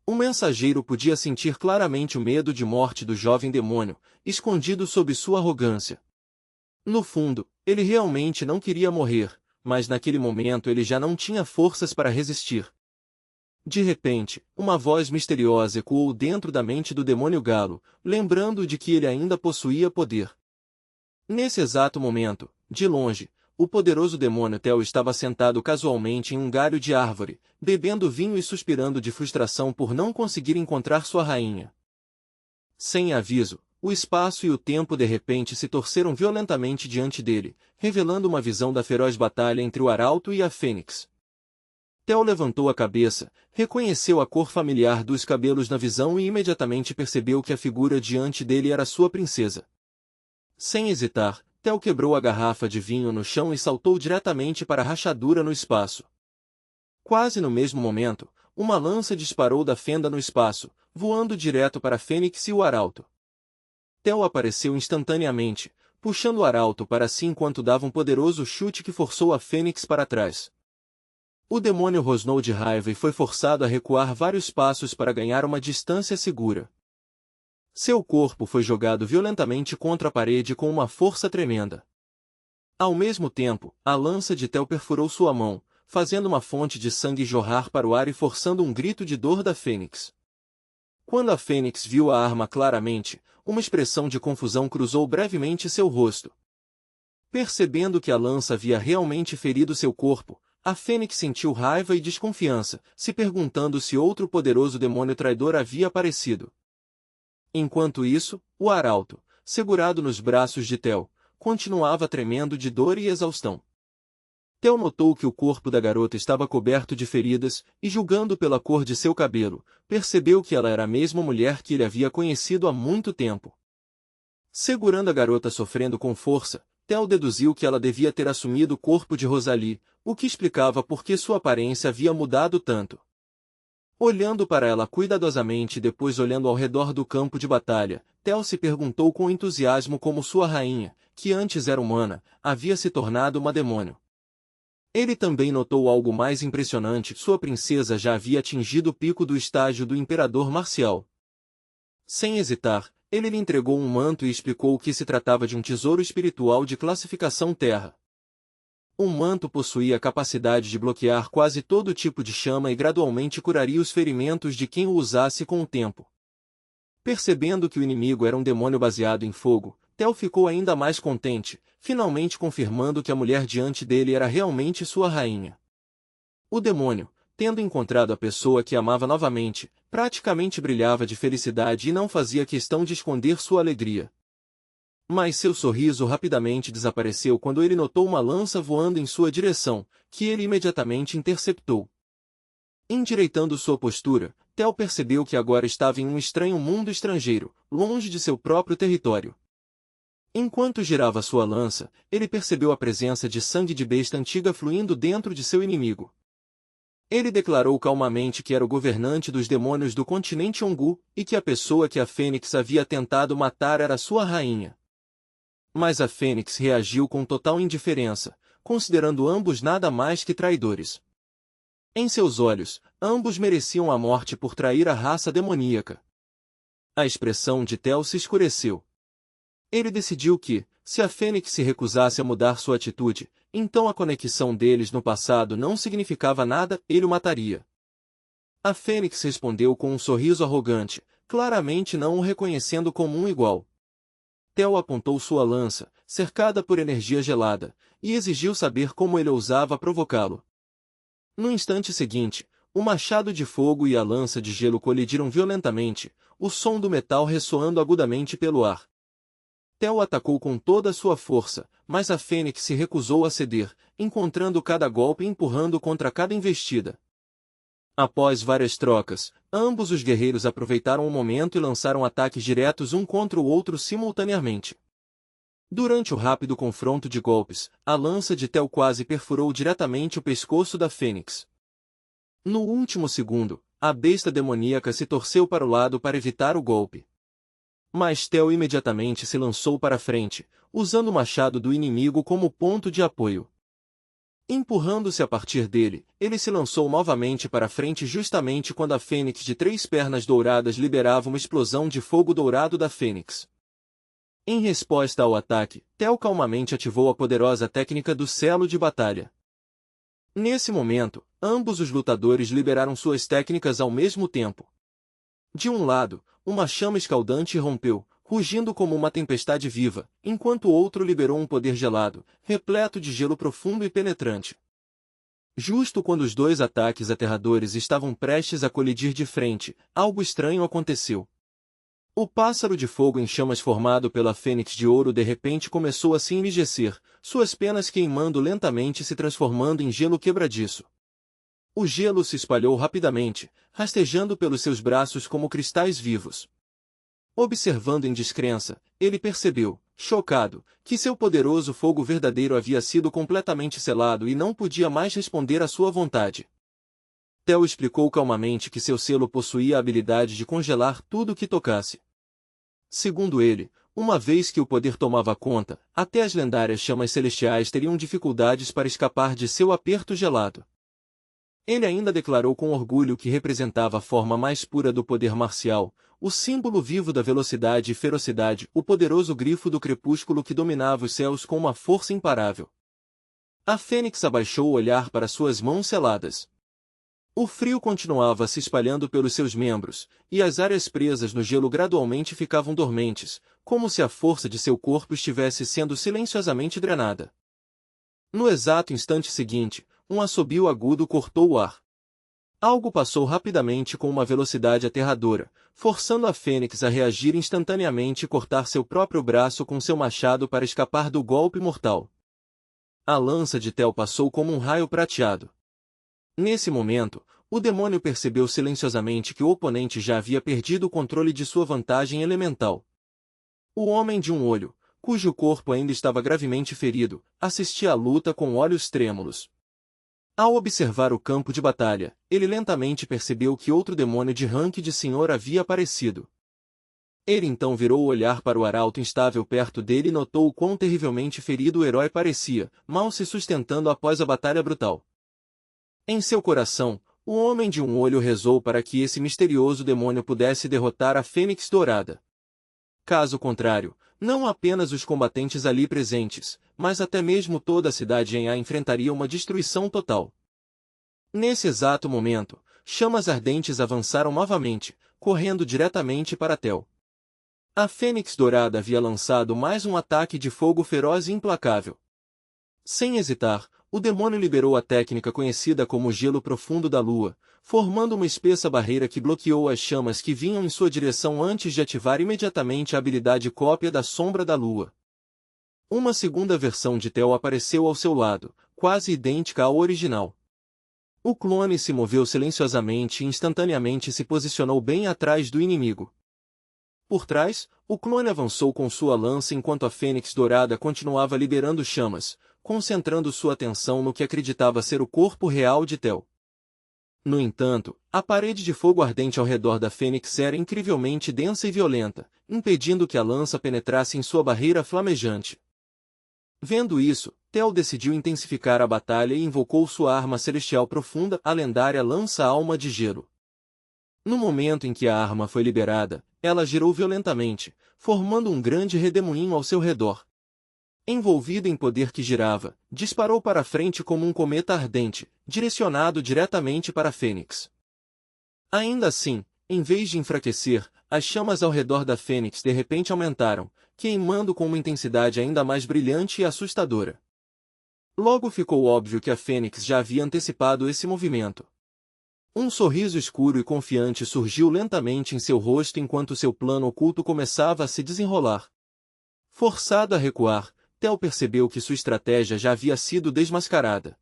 Speaker 1: O mensageiro podia sentir claramente o medo de morte do jovem demônio, escondido sob sua arrogância. No fundo, ele realmente não queria morrer, mas naquele momento ele já não tinha forças para resistir. De repente, uma voz misteriosa ecoou dentro da mente do demônio galo, lembrando de que ele ainda possuía poder. Nesse exato momento, de longe, o poderoso demônio Tel estava sentado casualmente em um galho de árvore, bebendo vinho e suspirando de frustração por não conseguir encontrar sua rainha. Sem aviso, o espaço e o tempo de repente se torceram violentamente diante dele, revelando uma visão da feroz batalha entre o arauto e a Fênix. Tel levantou a cabeça, reconheceu a cor familiar dos cabelos na visão e imediatamente percebeu que a figura diante dele era sua princesa. Sem hesitar, Tel quebrou a garrafa de vinho no chão e saltou diretamente para a rachadura no espaço. Quase no mesmo momento, uma lança disparou da fenda no espaço, voando direto para Fênix e o arauto. Tel apareceu instantaneamente, puxando o arauto para si enquanto dava um poderoso chute que forçou a Fênix para trás. O demônio rosnou de raiva e foi forçado a recuar vários passos para ganhar uma distância segura. Seu corpo foi jogado violentamente contra a parede com uma força tremenda. Ao mesmo tempo, a lança de Tel perfurou sua mão, fazendo uma fonte de sangue jorrar para o ar e forçando um grito de dor da Fênix. Quando a Fênix viu a arma claramente, uma expressão de confusão cruzou brevemente seu rosto. Percebendo que a lança havia realmente ferido seu corpo, a Fênix sentiu raiva e desconfiança, se perguntando se outro poderoso demônio traidor havia aparecido. Enquanto isso, o arauto, segurado nos braços de Tel, continuava tremendo de dor e exaustão. Tel notou que o corpo da garota estava coberto de feridas, e julgando pela cor de seu cabelo, percebeu que ela era a mesma mulher que ele havia conhecido há muito tempo. Segurando a garota sofrendo com força, Tel deduziu que ela devia ter assumido o corpo de Rosalie, o que explicava por que sua aparência havia mudado tanto. Olhando para ela cuidadosamente e depois olhando ao redor do campo de batalha, Tel se perguntou com entusiasmo como sua rainha, que antes era humana, havia se tornado uma demônio. Ele também notou algo mais impressionante: sua princesa já havia atingido o pico do estágio do imperador marcial. Sem hesitar, ele lhe entregou um manto e explicou que se tratava de um tesouro espiritual de classificação Terra. O manto possuía a capacidade de bloquear quase todo tipo de chama e gradualmente curaria os ferimentos de quem o usasse com o tempo. Percebendo que o inimigo era um demônio baseado em fogo, Tel ficou ainda mais contente, finalmente confirmando que a mulher diante dele era realmente sua rainha. O demônio, tendo encontrado a pessoa que amava novamente, praticamente brilhava de felicidade e não fazia questão de esconder sua alegria. Mas seu sorriso rapidamente desapareceu quando ele notou uma lança voando em sua direção, que ele imediatamente interceptou. Endireitando sua postura, Tel percebeu que agora estava em um estranho mundo estrangeiro, longe de seu próprio território. Enquanto girava sua lança, ele percebeu a presença de sangue de besta antiga fluindo dentro de seu inimigo. Ele declarou calmamente que era o governante dos demônios do continente Ongu, e que a pessoa que a Fênix havia tentado matar era sua rainha. Mas a Fênix reagiu com total indiferença, considerando ambos nada mais que traidores. Em seus olhos, ambos mereciam a morte por trair a raça demoníaca. A expressão de Tel se escureceu. Ele decidiu que, se a Fênix se recusasse a mudar sua atitude, então a conexão deles no passado não significava nada, ele o mataria. A Fênix respondeu com um sorriso arrogante, claramente não o reconhecendo como um igual. Tel apontou sua lança, cercada por energia gelada, e exigiu saber como ele ousava provocá-lo. No instante seguinte, o machado de fogo e a lança de gelo colidiram violentamente, o som do metal ressoando agudamente pelo ar. Tel atacou com toda a sua força, mas a Fênix se recusou a ceder, encontrando cada golpe e empurrando contra cada investida. Após várias trocas, ambos os guerreiros aproveitaram o momento e lançaram ataques diretos um contra o outro simultaneamente. Durante o rápido confronto de golpes, a lança de Tel quase perfurou diretamente o pescoço da Fênix. No último segundo, a besta demoníaca se torceu para o lado para evitar o golpe. Mas Tel imediatamente se lançou para frente, usando o machado do inimigo como ponto de apoio. Empurrando-se a partir dele, ele se lançou novamente para frente justamente quando a Fênix de 3 pernas douradas liberava uma explosão de fogo dourado da Fênix. Em resposta ao ataque, Tel calmamente ativou a poderosa técnica do selo de batalha. Nesse momento, ambos os lutadores liberaram suas técnicas ao mesmo tempo. De um lado, uma chama escaldante rompeu, rugindo como uma tempestade viva, enquanto o outro liberou um poder gelado, repleto de gelo profundo e penetrante. Justo quando os dois ataques aterradores estavam prestes a colidir de frente, algo estranho aconteceu. O pássaro de fogo em chamas formado pela Fênix de Ouro de repente começou a se enrijecer, suas penas queimando lentamente e se transformando em gelo quebradiço. O gelo se espalhou rapidamente, rastejando pelos seus braços como cristais vivos. Observando em descrença, ele percebeu, chocado, que seu poderoso fogo verdadeiro havia sido completamente selado e não podia mais responder à sua vontade. Tel explicou calmamente que seu selo possuía a habilidade de congelar tudo o que tocasse. Segundo ele, uma vez que o poder tomava conta, até as lendárias chamas celestiais teriam dificuldades para escapar de seu aperto gelado. Ele ainda declarou com orgulho que representava a forma mais pura do poder marcial, o símbolo vivo da velocidade e ferocidade, o poderoso grifo do crepúsculo que dominava os céus com uma força imparável. A Fênix abaixou o olhar para suas mãos seladas. O frio continuava se espalhando pelos seus membros, e as áreas presas no gelo gradualmente ficavam dormentes, como se a força de seu corpo estivesse sendo silenciosamente drenada. No exato instante seguinte, um assobio agudo cortou o ar. Algo passou rapidamente com uma velocidade aterradora, forçando a Fênix a reagir instantaneamente e cortar seu próprio braço com seu machado para escapar do golpe mortal. A lança de Tel passou como um raio prateado. Nesse momento, o demônio percebeu silenciosamente que o oponente já havia perdido o controle de sua vantagem elemental. O homem de um olho, cujo corpo ainda estava gravemente ferido, assistia à luta com olhos trêmulos. Ao observar o campo de batalha, ele lentamente percebeu que outro demônio de rank de senhor havia aparecido. Ele então virou o olhar para o arauto instável perto dele e notou o quão terrivelmente ferido o herói parecia, mal se sustentando após a batalha brutal. Em seu coração, o homem de um olho rezou para que esse misterioso demônio pudesse derrotar a Fênix Dourada. Caso contrário, não apenas os combatentes ali presentes, mas até mesmo toda a cidade em A enfrentaria uma destruição total. Nesse exato momento, chamas ardentes avançaram novamente, correndo diretamente para Tel. A Fênix Dourada havia lançado mais um ataque de fogo feroz e implacável. Sem hesitar, o demônio liberou a técnica conhecida como gelo profundo da lua, formando uma espessa barreira que bloqueou as chamas que vinham em sua direção antes de ativar imediatamente a habilidade cópia da sombra da lua. Uma segunda versão de Tel apareceu ao seu lado, quase idêntica ao original. O clone se moveu silenciosamente e instantaneamente se posicionou bem atrás do inimigo. Por trás, o clone avançou com sua lança enquanto a Fênix Dourada continuava liberando chamas, concentrando sua atenção no que acreditava ser o corpo real de Tel. No entanto, a parede de fogo ardente ao redor da Fênix era incrivelmente densa e violenta, impedindo que a lança penetrasse em sua barreira flamejante. Vendo isso, Tel decidiu intensificar a batalha e invocou sua arma celestial profunda, a lendária Lança-Alma de Gelo. No momento em que a arma foi liberada, ela girou violentamente, formando um grande redemoinho ao seu redor. Envolvida em poder que girava, disparou para frente como um cometa ardente, direcionado diretamente para a Fênix. Ainda assim, em vez de enfraquecer, as chamas ao redor da Fênix de repente aumentaram, queimando com uma intensidade ainda mais brilhante e assustadora. Logo ficou óbvio que a Fênix já havia antecipado esse movimento. Um sorriso escuro e confiante surgiu lentamente em seu rosto enquanto seu plano oculto começava a se desenrolar. Forçado a recuar, Theo percebeu que sua estratégia já havia sido desmascarada.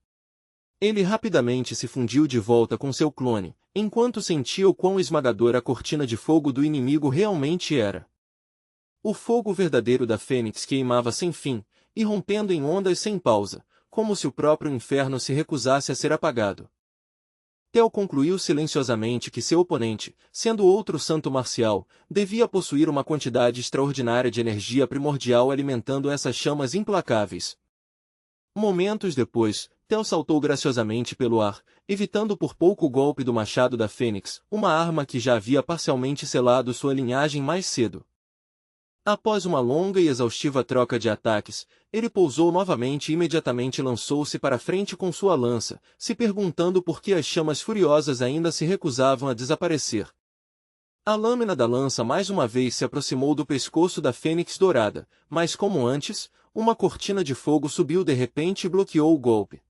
Speaker 1: Ele rapidamente se fundiu de volta com seu clone, enquanto sentia o quão esmagadora a cortina de fogo do inimigo realmente era. O fogo verdadeiro da Fênix queimava sem fim, irrompendo em ondas sem pausa, como se o próprio inferno se recusasse a ser apagado. Theo concluiu silenciosamente que seu oponente, sendo outro santo marcial, devia possuir uma quantidade extraordinária de energia primordial alimentando essas chamas implacáveis. Momentos depois, Theo saltou graciosamente pelo ar, evitando por pouco o golpe do machado da Fênix, uma arma que já havia parcialmente selado sua linhagem mais cedo. Após uma longa e exaustiva troca de ataques, ele pousou novamente e imediatamente lançou-se para frente com sua lança, se perguntando por que as chamas furiosas ainda se recusavam a desaparecer. A lâmina da lança mais uma vez se aproximou do pescoço da Fênix dourada, mas como antes, uma cortina de fogo subiu de repente e bloqueou o golpe.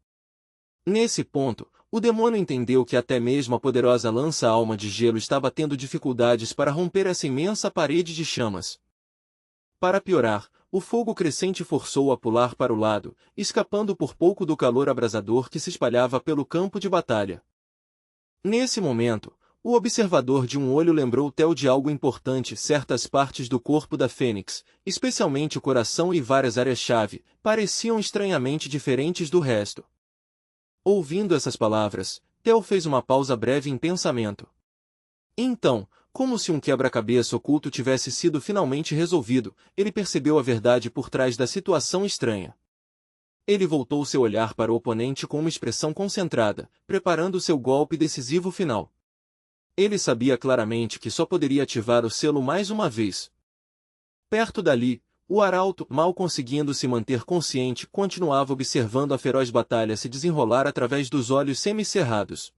Speaker 1: Nesse ponto, o demônio entendeu que até mesmo a poderosa lança-alma de gelo estava tendo dificuldades para romper essa imensa parede de chamas. Para piorar, o fogo crescente forçou-o a pular para o lado, escapando por pouco do calor abrasador que se espalhava pelo campo de batalha. Nesse momento, o observador de um olho lembrou Theo de algo importante: certas partes do corpo da Fênix, especialmente o coração e várias áreas-chave, pareciam estranhamente diferentes do resto. Ouvindo essas palavras, Theo fez uma pausa breve em pensamento. Então, como se um quebra-cabeça oculto tivesse sido finalmente resolvido, ele percebeu a verdade por trás da situação estranha. Ele voltou seu olhar para o oponente com uma expressão concentrada, preparando seu golpe decisivo final. Ele sabia claramente que só poderia ativar o selo mais uma vez. Perto dali, o arauto, mal conseguindo se manter consciente, continuava observando a feroz batalha se desenrolar através dos olhos semicerrados.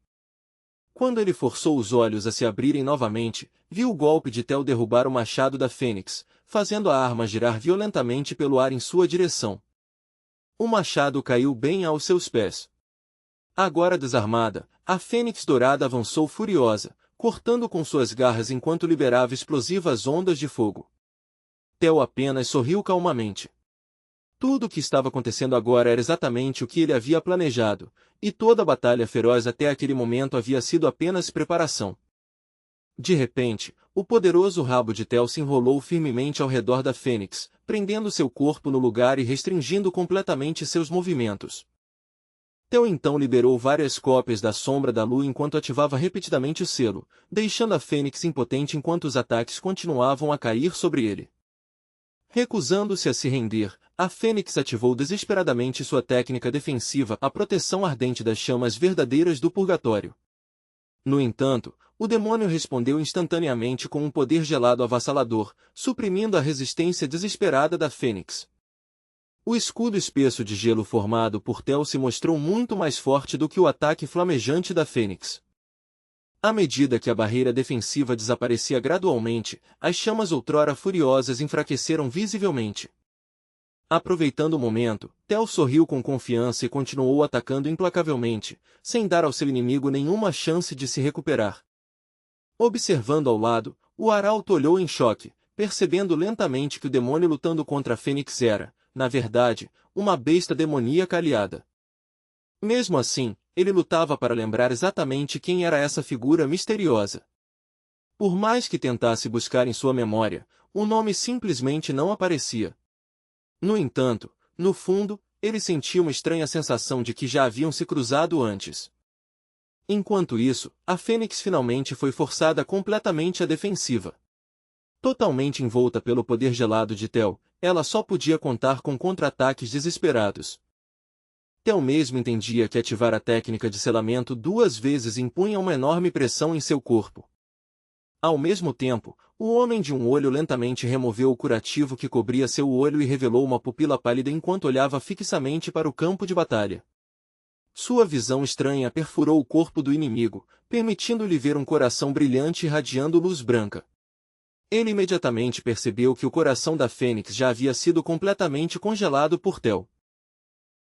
Speaker 1: Quando ele forçou os olhos a se abrirem novamente, viu o golpe de Theo derrubar o machado da Fênix, fazendo a arma girar violentamente pelo ar em sua direção. O machado caiu bem aos seus pés. Agora desarmada, a Fênix dourada avançou furiosa, cortando com suas garras enquanto liberava explosivas ondas de fogo. Theo apenas sorriu calmamente. Tudo o que estava acontecendo agora era exatamente o que ele havia planejado, e toda a batalha feroz até aquele momento havia sido apenas preparação. De repente, o poderoso rabo de Theo se enrolou firmemente ao redor da Fênix, prendendo seu corpo no lugar e restringindo completamente seus movimentos. Theo então liberou várias cópias da Sombra da Lua enquanto ativava repetidamente o selo, deixando a Fênix impotente enquanto os ataques continuavam a cair sobre ele. Recusando-se a se render, a Fênix ativou desesperadamente sua técnica defensiva, a proteção ardente das chamas verdadeiras do purgatório. No entanto, o demônio respondeu instantaneamente com um poder gelado avassalador, suprimindo a resistência desesperada da Fênix. O escudo espesso de gelo formado por Theo se mostrou muito mais forte do que o ataque flamejante da Fênix. À medida que a barreira defensiva desaparecia gradualmente, as chamas outrora furiosas enfraqueceram visivelmente. Aproveitando o momento, Theo sorriu com confiança e continuou atacando implacavelmente, sem dar ao seu inimigo nenhuma chance de se recuperar. Observando ao lado, o arauto olhou em choque, percebendo lentamente que o demônio lutando contra a Fênix era, na verdade, uma besta demoníaca aliada. Mesmo assim, ele lutava para lembrar exatamente quem era essa figura misteriosa. Por mais que tentasse buscar em sua memória, o nome simplesmente não aparecia. No entanto, no fundo, ele sentia uma estranha sensação de que já haviam se cruzado antes. Enquanto isso, a Fênix finalmente foi forçada completamente à defensiva. Totalmente envolta pelo poder gelado de Theo, ela só podia contar com contra-ataques desesperados. Theo mesmo entendia que ativar a técnica de selamento 2 vezes impunha uma enorme pressão em seu corpo. Ao mesmo tempo, o homem de um olho lentamente removeu o curativo que cobria seu olho e revelou uma pupila pálida enquanto olhava fixamente para o campo de batalha. Sua visão estranha perfurou o corpo do inimigo, permitindo-lhe ver um coração brilhante irradiando luz branca. Ele imediatamente percebeu que o coração da Fênix já havia sido completamente congelado por Theo.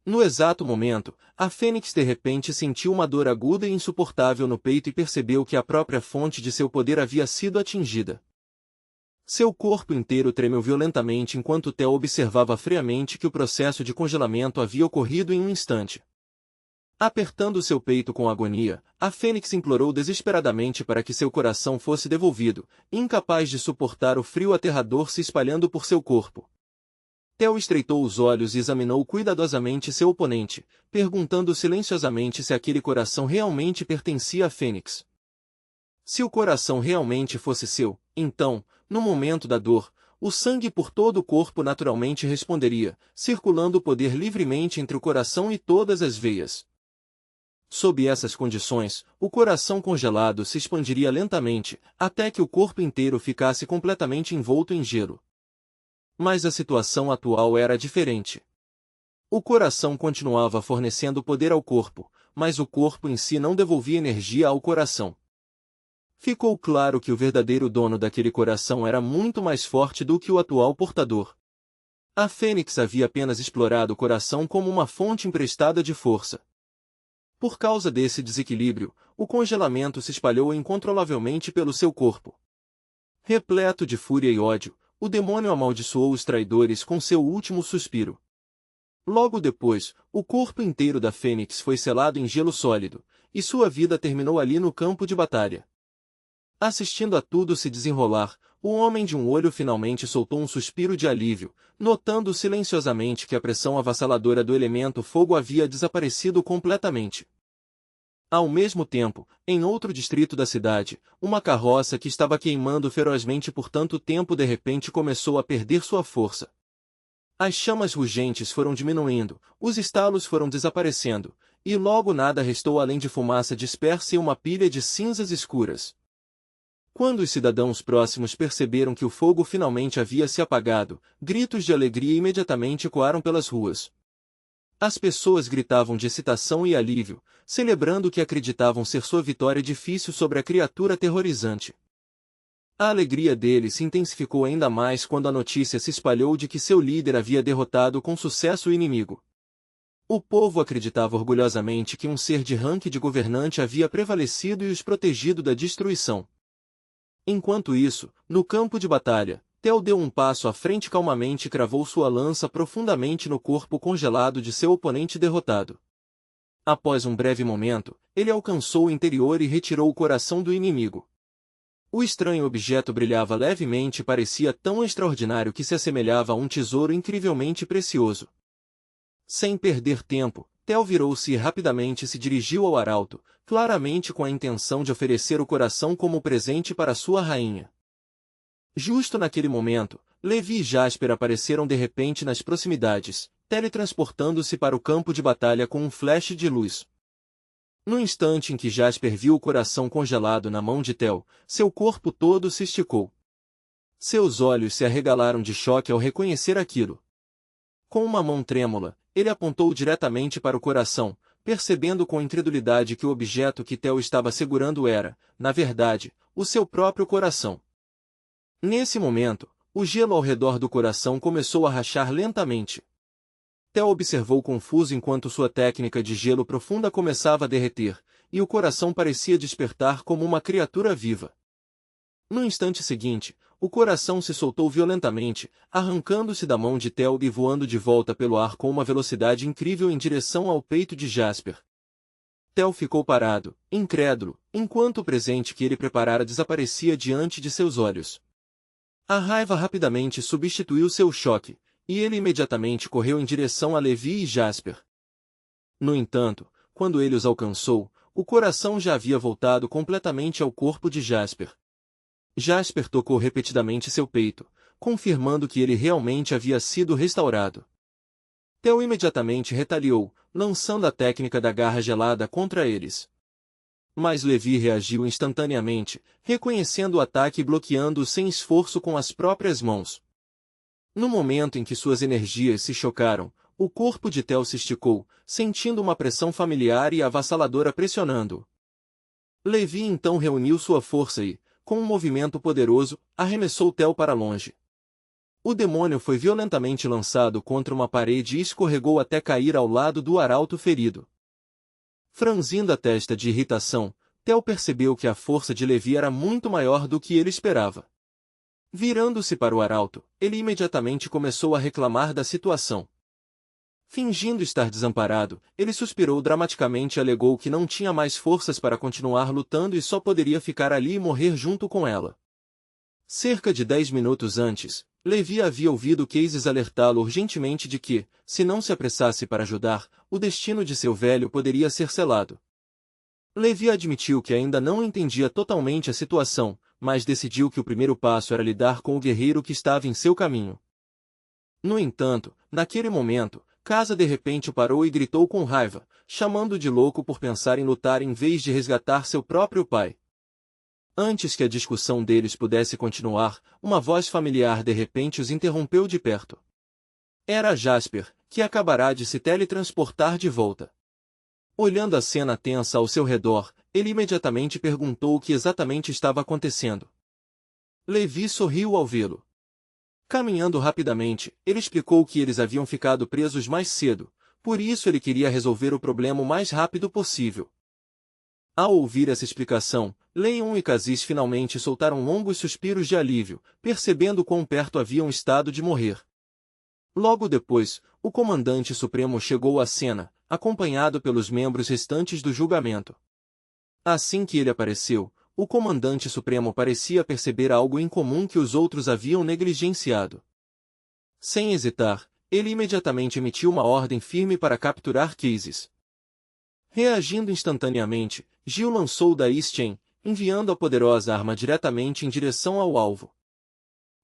Speaker 1: No exato momento, a Fênix de repente sentiu uma dor aguda e insuportável no peito e percebeu que a própria fonte de seu poder havia sido atingida. Seu corpo inteiro tremeu violentamente enquanto Theo observava friamente que o processo de congelamento havia ocorrido em um instante. Apertando seu peito com agonia, a Fênix implorou desesperadamente para que seu coração fosse devolvido, incapaz de suportar o frio aterrador se espalhando por seu corpo. Theo estreitou os olhos e examinou cuidadosamente seu oponente, perguntando silenciosamente se aquele coração realmente pertencia à Fênix. Se o coração realmente fosse seu, então, no momento da dor, o sangue por todo o corpo naturalmente responderia, circulando o poder livremente entre o coração e todas as veias. Sob essas condições, o coração congelado se expandiria lentamente, até que o corpo inteiro ficasse completamente envolto em gelo. Mas a situação atual era diferente. O coração continuava fornecendo poder ao corpo, mas o corpo em si não devolvia energia ao coração. Ficou claro que o verdadeiro dono daquele coração era muito mais forte do que o atual portador. A Fênix havia apenas explorado o coração como uma fonte emprestada de força. Por causa desse desequilíbrio, o congelamento se espalhou incontrolavelmente pelo seu corpo. Repleto de fúria e ódio, o demônio amaldiçoou os traidores com seu último suspiro. Logo depois, o corpo inteiro da Fênix foi selado em gelo sólido, e sua vida terminou ali no campo de batalha. Assistindo a tudo se desenrolar, o homem de um olho finalmente soltou um suspiro de alívio, notando silenciosamente que a pressão avassaladora do elemento fogo havia desaparecido completamente. Ao mesmo tempo, em outro distrito da cidade, uma carroça que estava queimando ferozmente por tanto tempo de repente começou a perder sua força. As chamas rugentes foram diminuindo, os estalos foram desaparecendo, e logo nada restou além de fumaça dispersa e uma pilha de cinzas escuras. Quando os cidadãos próximos perceberam que o fogo finalmente havia se apagado, gritos de alegria imediatamente ecoaram pelas ruas. As pessoas gritavam de excitação e alívio, celebrando que acreditavam ser sua vitória difícil sobre a criatura aterrorizante. A alegria deles se intensificou ainda mais quando a notícia se espalhou de que seu líder havia derrotado com sucesso o inimigo. O povo acreditava orgulhosamente que um ser de rank de governante havia prevalecido e os protegido da destruição. Enquanto isso, no campo de batalha, Theo deu um passo à frente calmamente e cravou sua lança profundamente no corpo congelado de seu oponente derrotado. Após um breve momento, ele alcançou o interior e retirou o coração do inimigo. O estranho objeto brilhava levemente e parecia tão extraordinário que se assemelhava a um tesouro incrivelmente precioso. Sem perder tempo, Theo virou-se e rapidamente se dirigiu ao arauto, claramente com a intenção de oferecer o coração como presente para sua rainha. Justo naquele momento, Levi e Jasper apareceram de repente nas proximidades, teletransportando-se para o campo de batalha com um flash de luz. No instante em que Jasper viu o coração congelado na mão de Theo, seu corpo todo se esticou. Seus olhos se arregalaram de choque ao reconhecer aquilo. Com uma mão trêmula, ele apontou diretamente para o coração, percebendo com incredulidade que o objeto que Theo estava segurando era, na verdade, o seu próprio coração. Nesse momento, o gelo ao redor do coração começou a rachar lentamente. Theo observou confuso enquanto sua técnica de gelo profunda começava a derreter, e o coração parecia despertar como uma criatura viva. No instante seguinte, o coração se soltou violentamente, arrancando-se da mão de Theo e voando de volta pelo ar com uma velocidade incrível em direção ao peito de Jasper. Theo ficou parado, incrédulo, enquanto o presente que ele preparara desaparecia diante de seus olhos. A raiva rapidamente substituiu seu choque, e ele imediatamente correu em direção a Levi e Jasper. No entanto, quando ele os alcançou, o coração já havia voltado completamente ao corpo de Jasper. Jasper tocou repetidamente seu peito, confirmando que ele realmente havia sido restaurado. Theo imediatamente retaliou, lançando a técnica da garra gelada contra eles. Mas Levi reagiu instantaneamente, reconhecendo o ataque e bloqueando-o sem esforço com as próprias mãos. No momento em que suas energias se chocaram, o corpo de Theo se esticou, sentindo uma pressão familiar e avassaladora pressionando-o. Levi então reuniu sua força e, com um movimento poderoso, arremessou Theo para longe. O demônio foi violentamente lançado contra uma parede e escorregou até cair ao lado do arauto ferido. Franzindo a testa de irritação, Theo percebeu que a força de Levi era muito maior do que ele esperava. Virando-se para o arauto, ele imediatamente começou a reclamar da situação. Fingindo estar desamparado, ele suspirou dramaticamente e alegou que não tinha mais forças para continuar lutando e só poderia ficar ali e morrer junto com ela. Cerca de 10 minutos antes, Levi havia ouvido Casey alertá-lo urgentemente de que, se não se apressasse para ajudar, o destino de seu velho poderia ser selado. Levi admitiu que ainda não entendia totalmente a situação, mas decidiu que o primeiro passo era lidar com o guerreiro que estava em seu caminho. No entanto, naquele momento, Casa de repente parou e gritou com raiva, chamando-o de louco por pensar em lutar em vez de resgatar seu próprio pai. Antes que a discussão deles pudesse continuar, uma voz familiar de repente os interrompeu de perto. Era Jasper, que acabará de se teletransportar de volta. Olhando a cena tensa ao seu redor, ele imediatamente perguntou o que exatamente estava acontecendo. Levi sorriu ao vê-lo. Caminhando rapidamente, ele explicou que eles haviam ficado presos mais cedo, por isso ele queria resolver o problema o mais rápido possível. Ao ouvir essa explicação, Leon e Cassis finalmente soltaram longos suspiros de alívio, percebendo quão perto haviam estado de morrer. Logo depois, o comandante supremo chegou à cena, acompanhado pelos membros restantes do julgamento. Assim que ele apareceu, o comandante supremo parecia perceber algo incomum que os outros haviam negligenciado. Sem hesitar, ele imediatamente emitiu uma ordem firme para capturar Casey. Reagindo instantaneamente, Gil lançou da Chain, enviando a poderosa arma diretamente em direção ao alvo.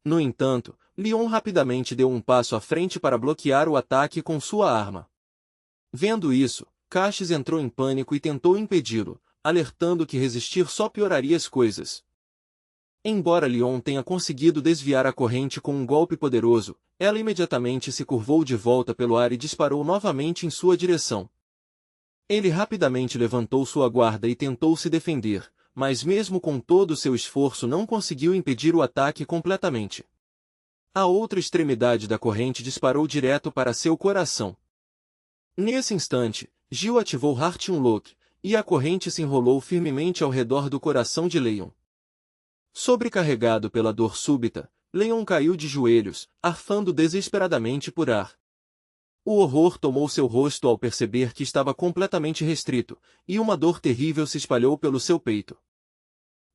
Speaker 1: No entanto, Leon rapidamente deu um passo à frente para bloquear o ataque com sua arma. Vendo isso, Cassius entrou em pânico e tentou impedi-lo, alertando que resistir só pioraria as coisas. Embora Leon tenha conseguido desviar a corrente com um golpe poderoso, ela imediatamente se curvou de volta pelo ar e disparou novamente em sua direção. Ele rapidamente levantou sua guarda e tentou se defender, mas mesmo com todo o seu esforço não conseguiu impedir o ataque completamente. A outra extremidade da corrente disparou direto para seu coração. Nesse instante, Gil ativou Heart Unlock, e a corrente se enrolou firmemente ao redor do coração de Leon. Sobrecarregado pela dor súbita, Leon caiu de joelhos, arfando desesperadamente por ar. O horror tomou seu rosto ao perceber que estava completamente restrito, e uma dor terrível se espalhou pelo seu peito.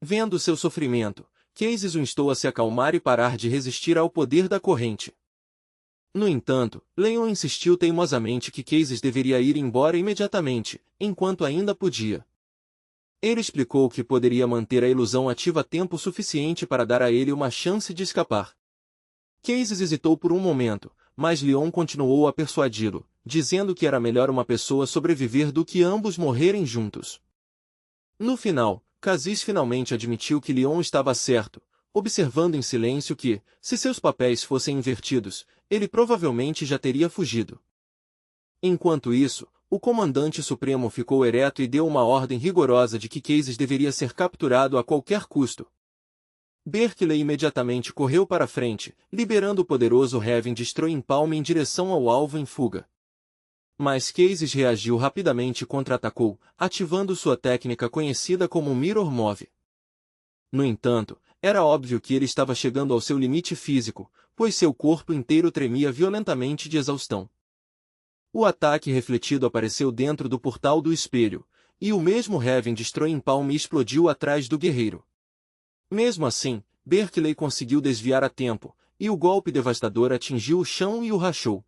Speaker 1: Vendo seu sofrimento, Casey o instou a se acalmar e parar de resistir ao poder da corrente. No entanto, Leon insistiu teimosamente que Casey deveria ir embora imediatamente, enquanto ainda podia. Ele explicou que poderia manter a ilusão ativa tempo suficiente para dar a ele uma chance de escapar. Casey hesitou por um momento, mas Leon continuou a persuadi-lo, dizendo que era melhor uma pessoa sobreviver do que ambos morrerem juntos. No final, Cassis finalmente admitiu que Leon estava certo, observando em silêncio que, se seus papéis fossem invertidos, ele provavelmente já teria fugido. Enquanto isso, o comandante supremo ficou ereto e deu uma ordem rigorosa de que Casey deveria ser capturado a qualquer custo. Berkeley imediatamente correu para frente, liberando o poderoso Heaven Destroy Empalm em direção ao alvo em fuga. Mas Casey reagiu rapidamente e contra-atacou, ativando sua técnica conhecida como Mirror Move. No entanto, era óbvio que ele estava chegando ao seu limite físico, pois seu corpo inteiro tremia violentamente de exaustão. O ataque refletido apareceu dentro do portal do espelho, e o mesmo Heaven Destroy Empalm explodiu atrás do guerreiro. Mesmo assim, Berkeley conseguiu desviar a tempo, e o golpe devastador atingiu o chão e o rachou.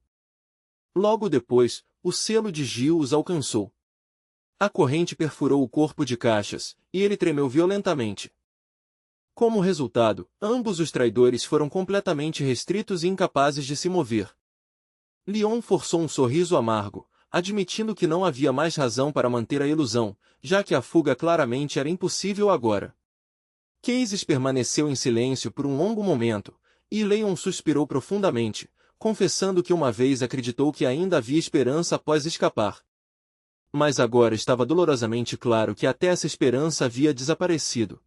Speaker 1: Logo depois, o selo de Gil os alcançou. A corrente perfurou o corpo de Cassius, e ele tremeu violentamente. Como resultado, ambos os traidores foram completamente restritos e incapazes de se mover. Leon forçou um sorriso amargo, admitindo que não havia mais razão para manter a ilusão, já que a fuga claramente era impossível agora. Casey permaneceu em silêncio por um longo momento, e Leon suspirou profundamente, confessando que uma vez acreditou que ainda havia esperança após escapar. Mas agora estava dolorosamente claro que até essa esperança havia desaparecido.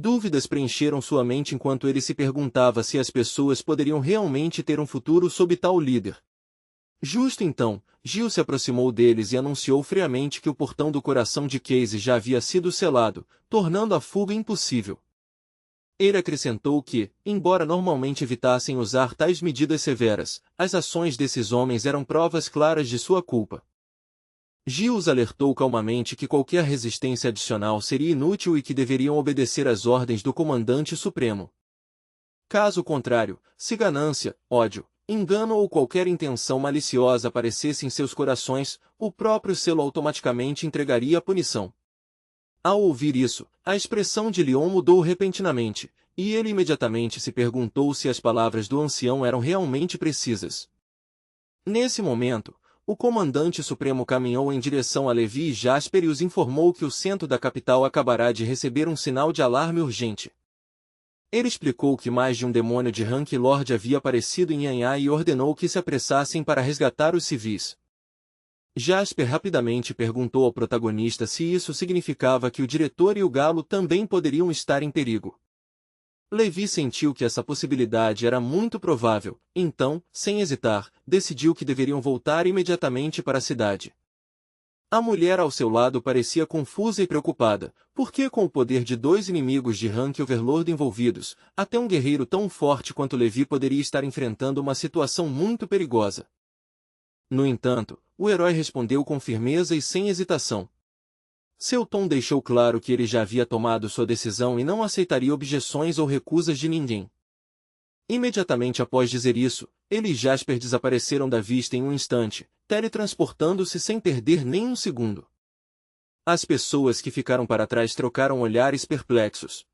Speaker 1: Dúvidas preencheram sua mente enquanto ele se perguntava se as pessoas poderiam realmente ter um futuro sob tal líder. Justo então, Gil se aproximou deles e anunciou friamente que o portão do coração de Casey já havia sido selado, tornando a fuga impossível. Ele acrescentou que, embora normalmente evitassem usar tais medidas severas, as ações desses homens eram provas claras de sua culpa. Gil os alertou calmamente que qualquer resistência adicional seria inútil e que deveriam obedecer às ordens do Comandante Supremo. Caso contrário, se ganância, ódio, engano ou qualquer intenção maliciosa aparecesse em seus corações, o próprio selo automaticamente entregaria a punição. Ao ouvir isso, a expressão de Leon mudou repentinamente, e ele imediatamente se perguntou se as palavras do ancião eram realmente precisas. Nesse momento, o Comandante Supremo caminhou em direção a Levi e Jasper e os informou que o centro da capital acabará de receber um sinal de alarme urgente. Ele explicou que mais de um demônio de Rank Lord havia aparecido em Yanhá e ordenou que se apressassem para resgatar os civis. Jasper rapidamente perguntou ao protagonista se isso significava que o diretor e o galo também poderiam estar em perigo. Levi sentiu que essa possibilidade era muito provável, então, sem hesitar, decidiu que deveriam voltar imediatamente para a cidade. A mulher ao seu lado parecia confusa e preocupada, porque com o poder de dois inimigos de Rank Overlord envolvidos, até um guerreiro tão forte quanto Levi poderia estar enfrentando uma situação muito perigosa. No entanto, o herói respondeu com firmeza e sem hesitação. Seu tom deixou claro que ele já havia tomado sua decisão e não aceitaria objeções ou recusas de ninguém. Imediatamente após dizer isso, ele e Jasper desapareceram da vista em um instante, teletransportando-se sem perder nem um segundo. As pessoas que ficaram para trás trocaram olhares perplexos.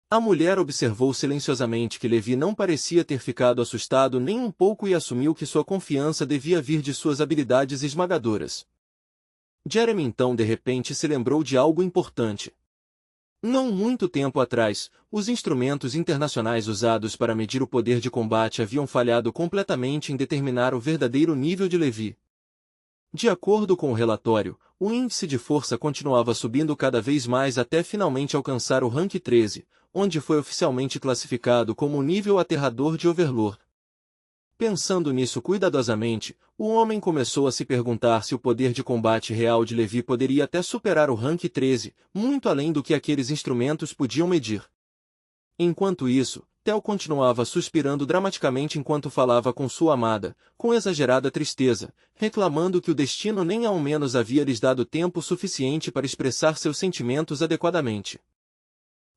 Speaker 1: A mulher observou silenciosamente que Levi não parecia ter ficado assustado nem um pouco e assumiu que sua confiança devia vir de suas habilidades esmagadoras. Jeremy então de repente se lembrou de algo importante. Não muito tempo atrás, os instrumentos internacionais usados para medir o poder de combate haviam falhado completamente em determinar o verdadeiro nível de Levi. De acordo com o relatório, o índice de força continuava subindo cada vez mais até finalmente alcançar o rank 13, onde foi oficialmente classificado como o nível aterrador de Overlord. Pensando nisso cuidadosamente, o homem começou a se perguntar se o poder de combate real de Levi poderia até superar o rank 13, muito além do que aqueles instrumentos podiam medir. Enquanto isso, Theo continuava suspirando dramaticamente enquanto falava com sua amada, com exagerada tristeza, reclamando que o destino nem ao menos havia lhes dado tempo suficiente para expressar seus sentimentos adequadamente.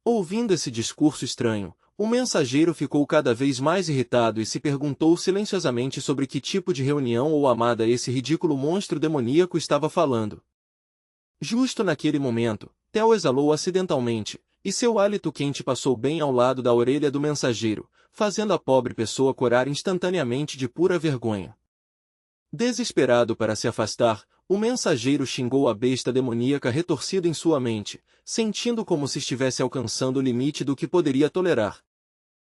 Speaker 1: Ouvindo esse discurso estranho, o mensageiro ficou cada vez mais irritado e se perguntou silenciosamente sobre que tipo de reunião ou amada esse ridículo monstro demoníaco estava falando. Justo naquele momento, Theo exalou acidentalmente, e seu hálito quente passou bem ao lado da orelha do mensageiro, fazendo a pobre pessoa corar instantaneamente de pura vergonha. Desesperado para se afastar, o mensageiro xingou a besta demoníaca retorcida em sua mente, sentindo como se estivesse alcançando o limite do que poderia tolerar.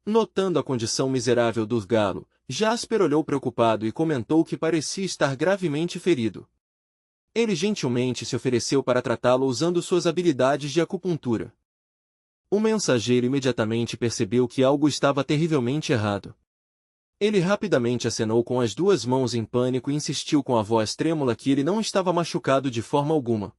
Speaker 1: Notando a condição miserável do galo, Jasper olhou preocupado e comentou que parecia estar gravemente ferido. Ele gentilmente se ofereceu para tratá-lo usando suas habilidades de acupuntura. O mensageiro imediatamente percebeu que algo estava terrivelmente errado. Ele rapidamente acenou com as duas mãos em pânico e insistiu com a voz trêmula que ele não estava machucado de forma alguma.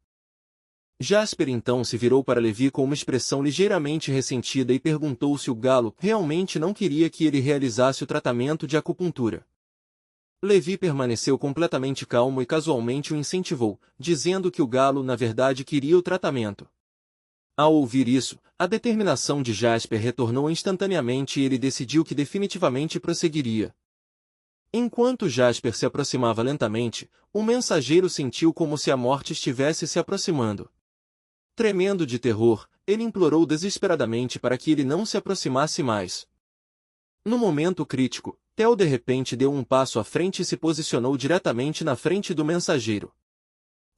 Speaker 1: Jasper então se virou para Levi com uma expressão ligeiramente ressentida e perguntou se o galo realmente não queria que ele realizasse o tratamento de acupuntura. Levi permaneceu completamente calmo e casualmente o incentivou, dizendo que o galo na verdade queria o tratamento. Ao ouvir isso, a determinação de Jasper retornou instantaneamente e ele decidiu que definitivamente prosseguiria. Enquanto Jasper se aproximava lentamente, o mensageiro sentiu como se a morte estivesse se aproximando. Tremendo de terror, ele implorou desesperadamente para que ele não se aproximasse mais. No momento crítico, Theo de repente deu um passo à frente e se posicionou diretamente na frente do mensageiro.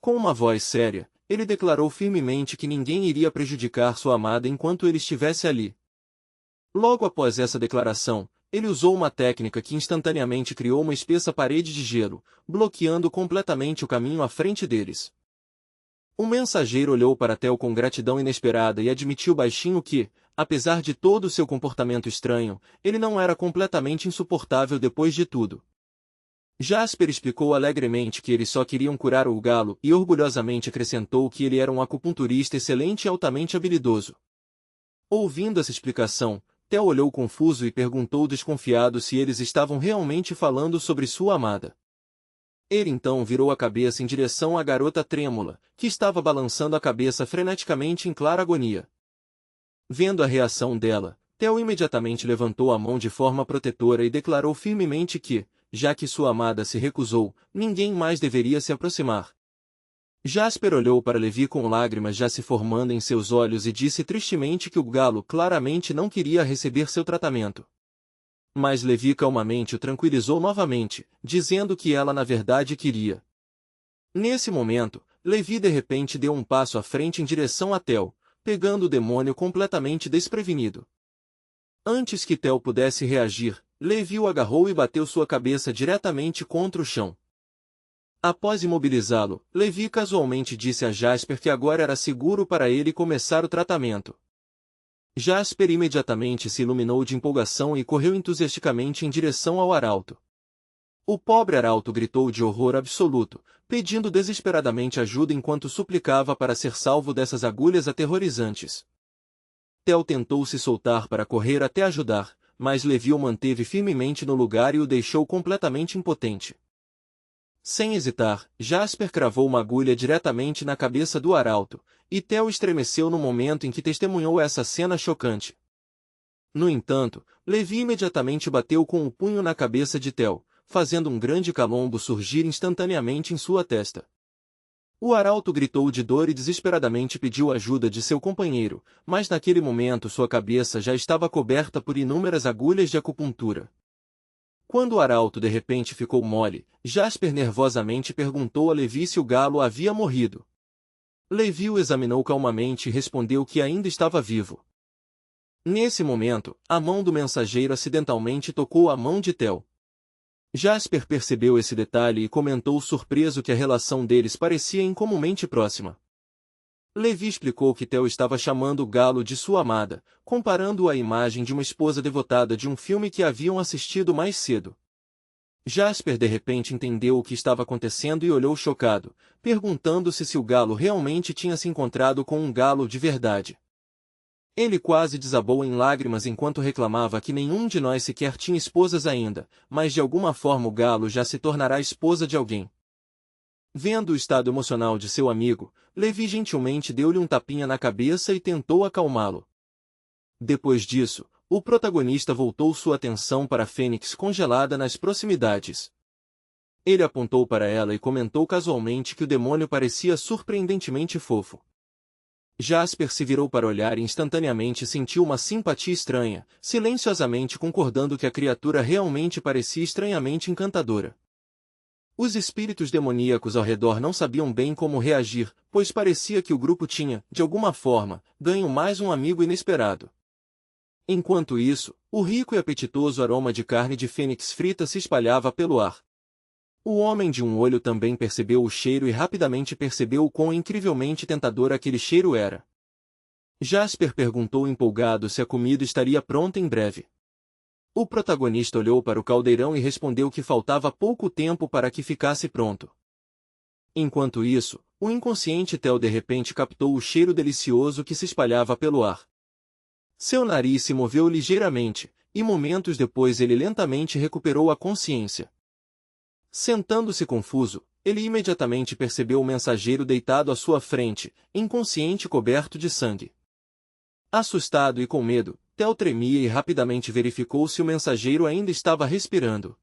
Speaker 1: Com uma voz séria, ele declarou firmemente que ninguém iria prejudicar sua amada enquanto ele estivesse ali. Logo após essa declaração, ele usou uma técnica que instantaneamente criou uma espessa parede de gelo, bloqueando completamente o caminho à frente deles. O mensageiro olhou para Theo com gratidão inesperada e admitiu baixinho que, apesar de todo o seu comportamento estranho, ele não era completamente insuportável depois de tudo. Jasper explicou alegremente que eles só queriam curar o galo e orgulhosamente acrescentou que ele era um acupunturista excelente e altamente habilidoso. Ouvindo essa explicação, Theo olhou confuso e perguntou desconfiado se eles estavam realmente falando sobre sua amada. Ele então virou a cabeça em direção à garota trêmula, que estava balançando a cabeça freneticamente em clara agonia. Vendo a reação dela, Theo imediatamente levantou a mão de forma protetora e declarou firmemente que, já que sua amada se recusou, ninguém mais deveria se aproximar. Jasper olhou para Levi com lágrimas já se formando em seus olhos e disse tristemente que o galo claramente não queria receber seu tratamento. Mas Levi calmamente o tranquilizou novamente, dizendo que ela na verdade queria. Nesse momento, Levi de repente deu um passo à frente em direção a Theo, pegando o demônio completamente desprevenido. Antes que Theo pudesse reagir, Levi o agarrou e bateu sua cabeça diretamente contra o chão. Após imobilizá-lo, Levi casualmente disse a Jasper que agora era seguro para ele começar o tratamento. Jasper imediatamente se iluminou de empolgação e correu entusiasticamente em direção ao arauto. O pobre arauto gritou de horror absoluto, pedindo desesperadamente ajuda enquanto suplicava para ser salvo dessas agulhas aterrorizantes. Theo tentou se soltar para correr até ajudar, mas Levi o manteve firmemente no lugar e o deixou completamente impotente. Sem hesitar, Jasper cravou uma agulha diretamente na cabeça do arauto, e Theo estremeceu no momento em que testemunhou essa cena chocante. No entanto, Levi imediatamente bateu com o punho na cabeça de Theo, fazendo um grande calombo surgir instantaneamente em sua testa. O arauto gritou de dor e desesperadamente pediu ajuda de seu companheiro, mas naquele momento sua cabeça já estava coberta por inúmeras agulhas de acupuntura. Quando o arauto de repente ficou mole, Jasper nervosamente perguntou a Levi se o galo havia morrido. Levi o examinou calmamente e respondeu que ainda estava vivo. Nesse momento, a mão do mensageiro acidentalmente tocou a mão de Theo. Jasper percebeu esse detalhe e comentou surpreso que a relação deles parecia incomumente próxima. Levi explicou que Theo estava chamando o galo de sua amada, comparando-o à imagem de uma esposa devotada de um filme que haviam assistido mais cedo. Jasper de repente entendeu o que estava acontecendo e olhou chocado, perguntando-se se o galo realmente tinha se encontrado com um galo de verdade. Ele quase desabou em lágrimas enquanto reclamava que nenhum de nós sequer tinha esposas ainda, mas de alguma forma o galo já se tornará esposa de alguém. Vendo o estado emocional de seu amigo, Levi gentilmente deu-lhe um tapinha na cabeça e tentou acalmá-lo. Depois disso, o protagonista voltou sua atenção para a fênix congelada nas proximidades. Ele apontou para ela e comentou casualmente que o demônio parecia surpreendentemente fofo. Jasper se virou para olhar e instantaneamente sentiu uma simpatia estranha, silenciosamente concordando que a criatura realmente parecia estranhamente encantadora. Os espíritos demoníacos ao redor não sabiam bem como reagir, pois parecia que o grupo tinha, de alguma forma, ganho mais um amigo inesperado. Enquanto isso, o rico e apetitoso aroma de carne de fênix frita se espalhava pelo ar. O homem de um olho também percebeu o cheiro e rapidamente percebeu o quão incrivelmente tentador aquele cheiro era. Jasper perguntou empolgado se a comida estaria pronta em breve. O protagonista olhou para o caldeirão e respondeu que faltava pouco tempo para que ficasse pronto. Enquanto isso, o inconsciente Theo de repente captou o cheiro delicioso que se espalhava pelo ar. Seu nariz se moveu ligeiramente, e momentos depois ele lentamente recuperou a consciência. Sentando-se confuso, ele imediatamente percebeu o mensageiro deitado à sua frente, inconsciente e coberto de sangue. Assustado e com medo, Theo tremia e rapidamente verificou se o mensageiro ainda estava respirando.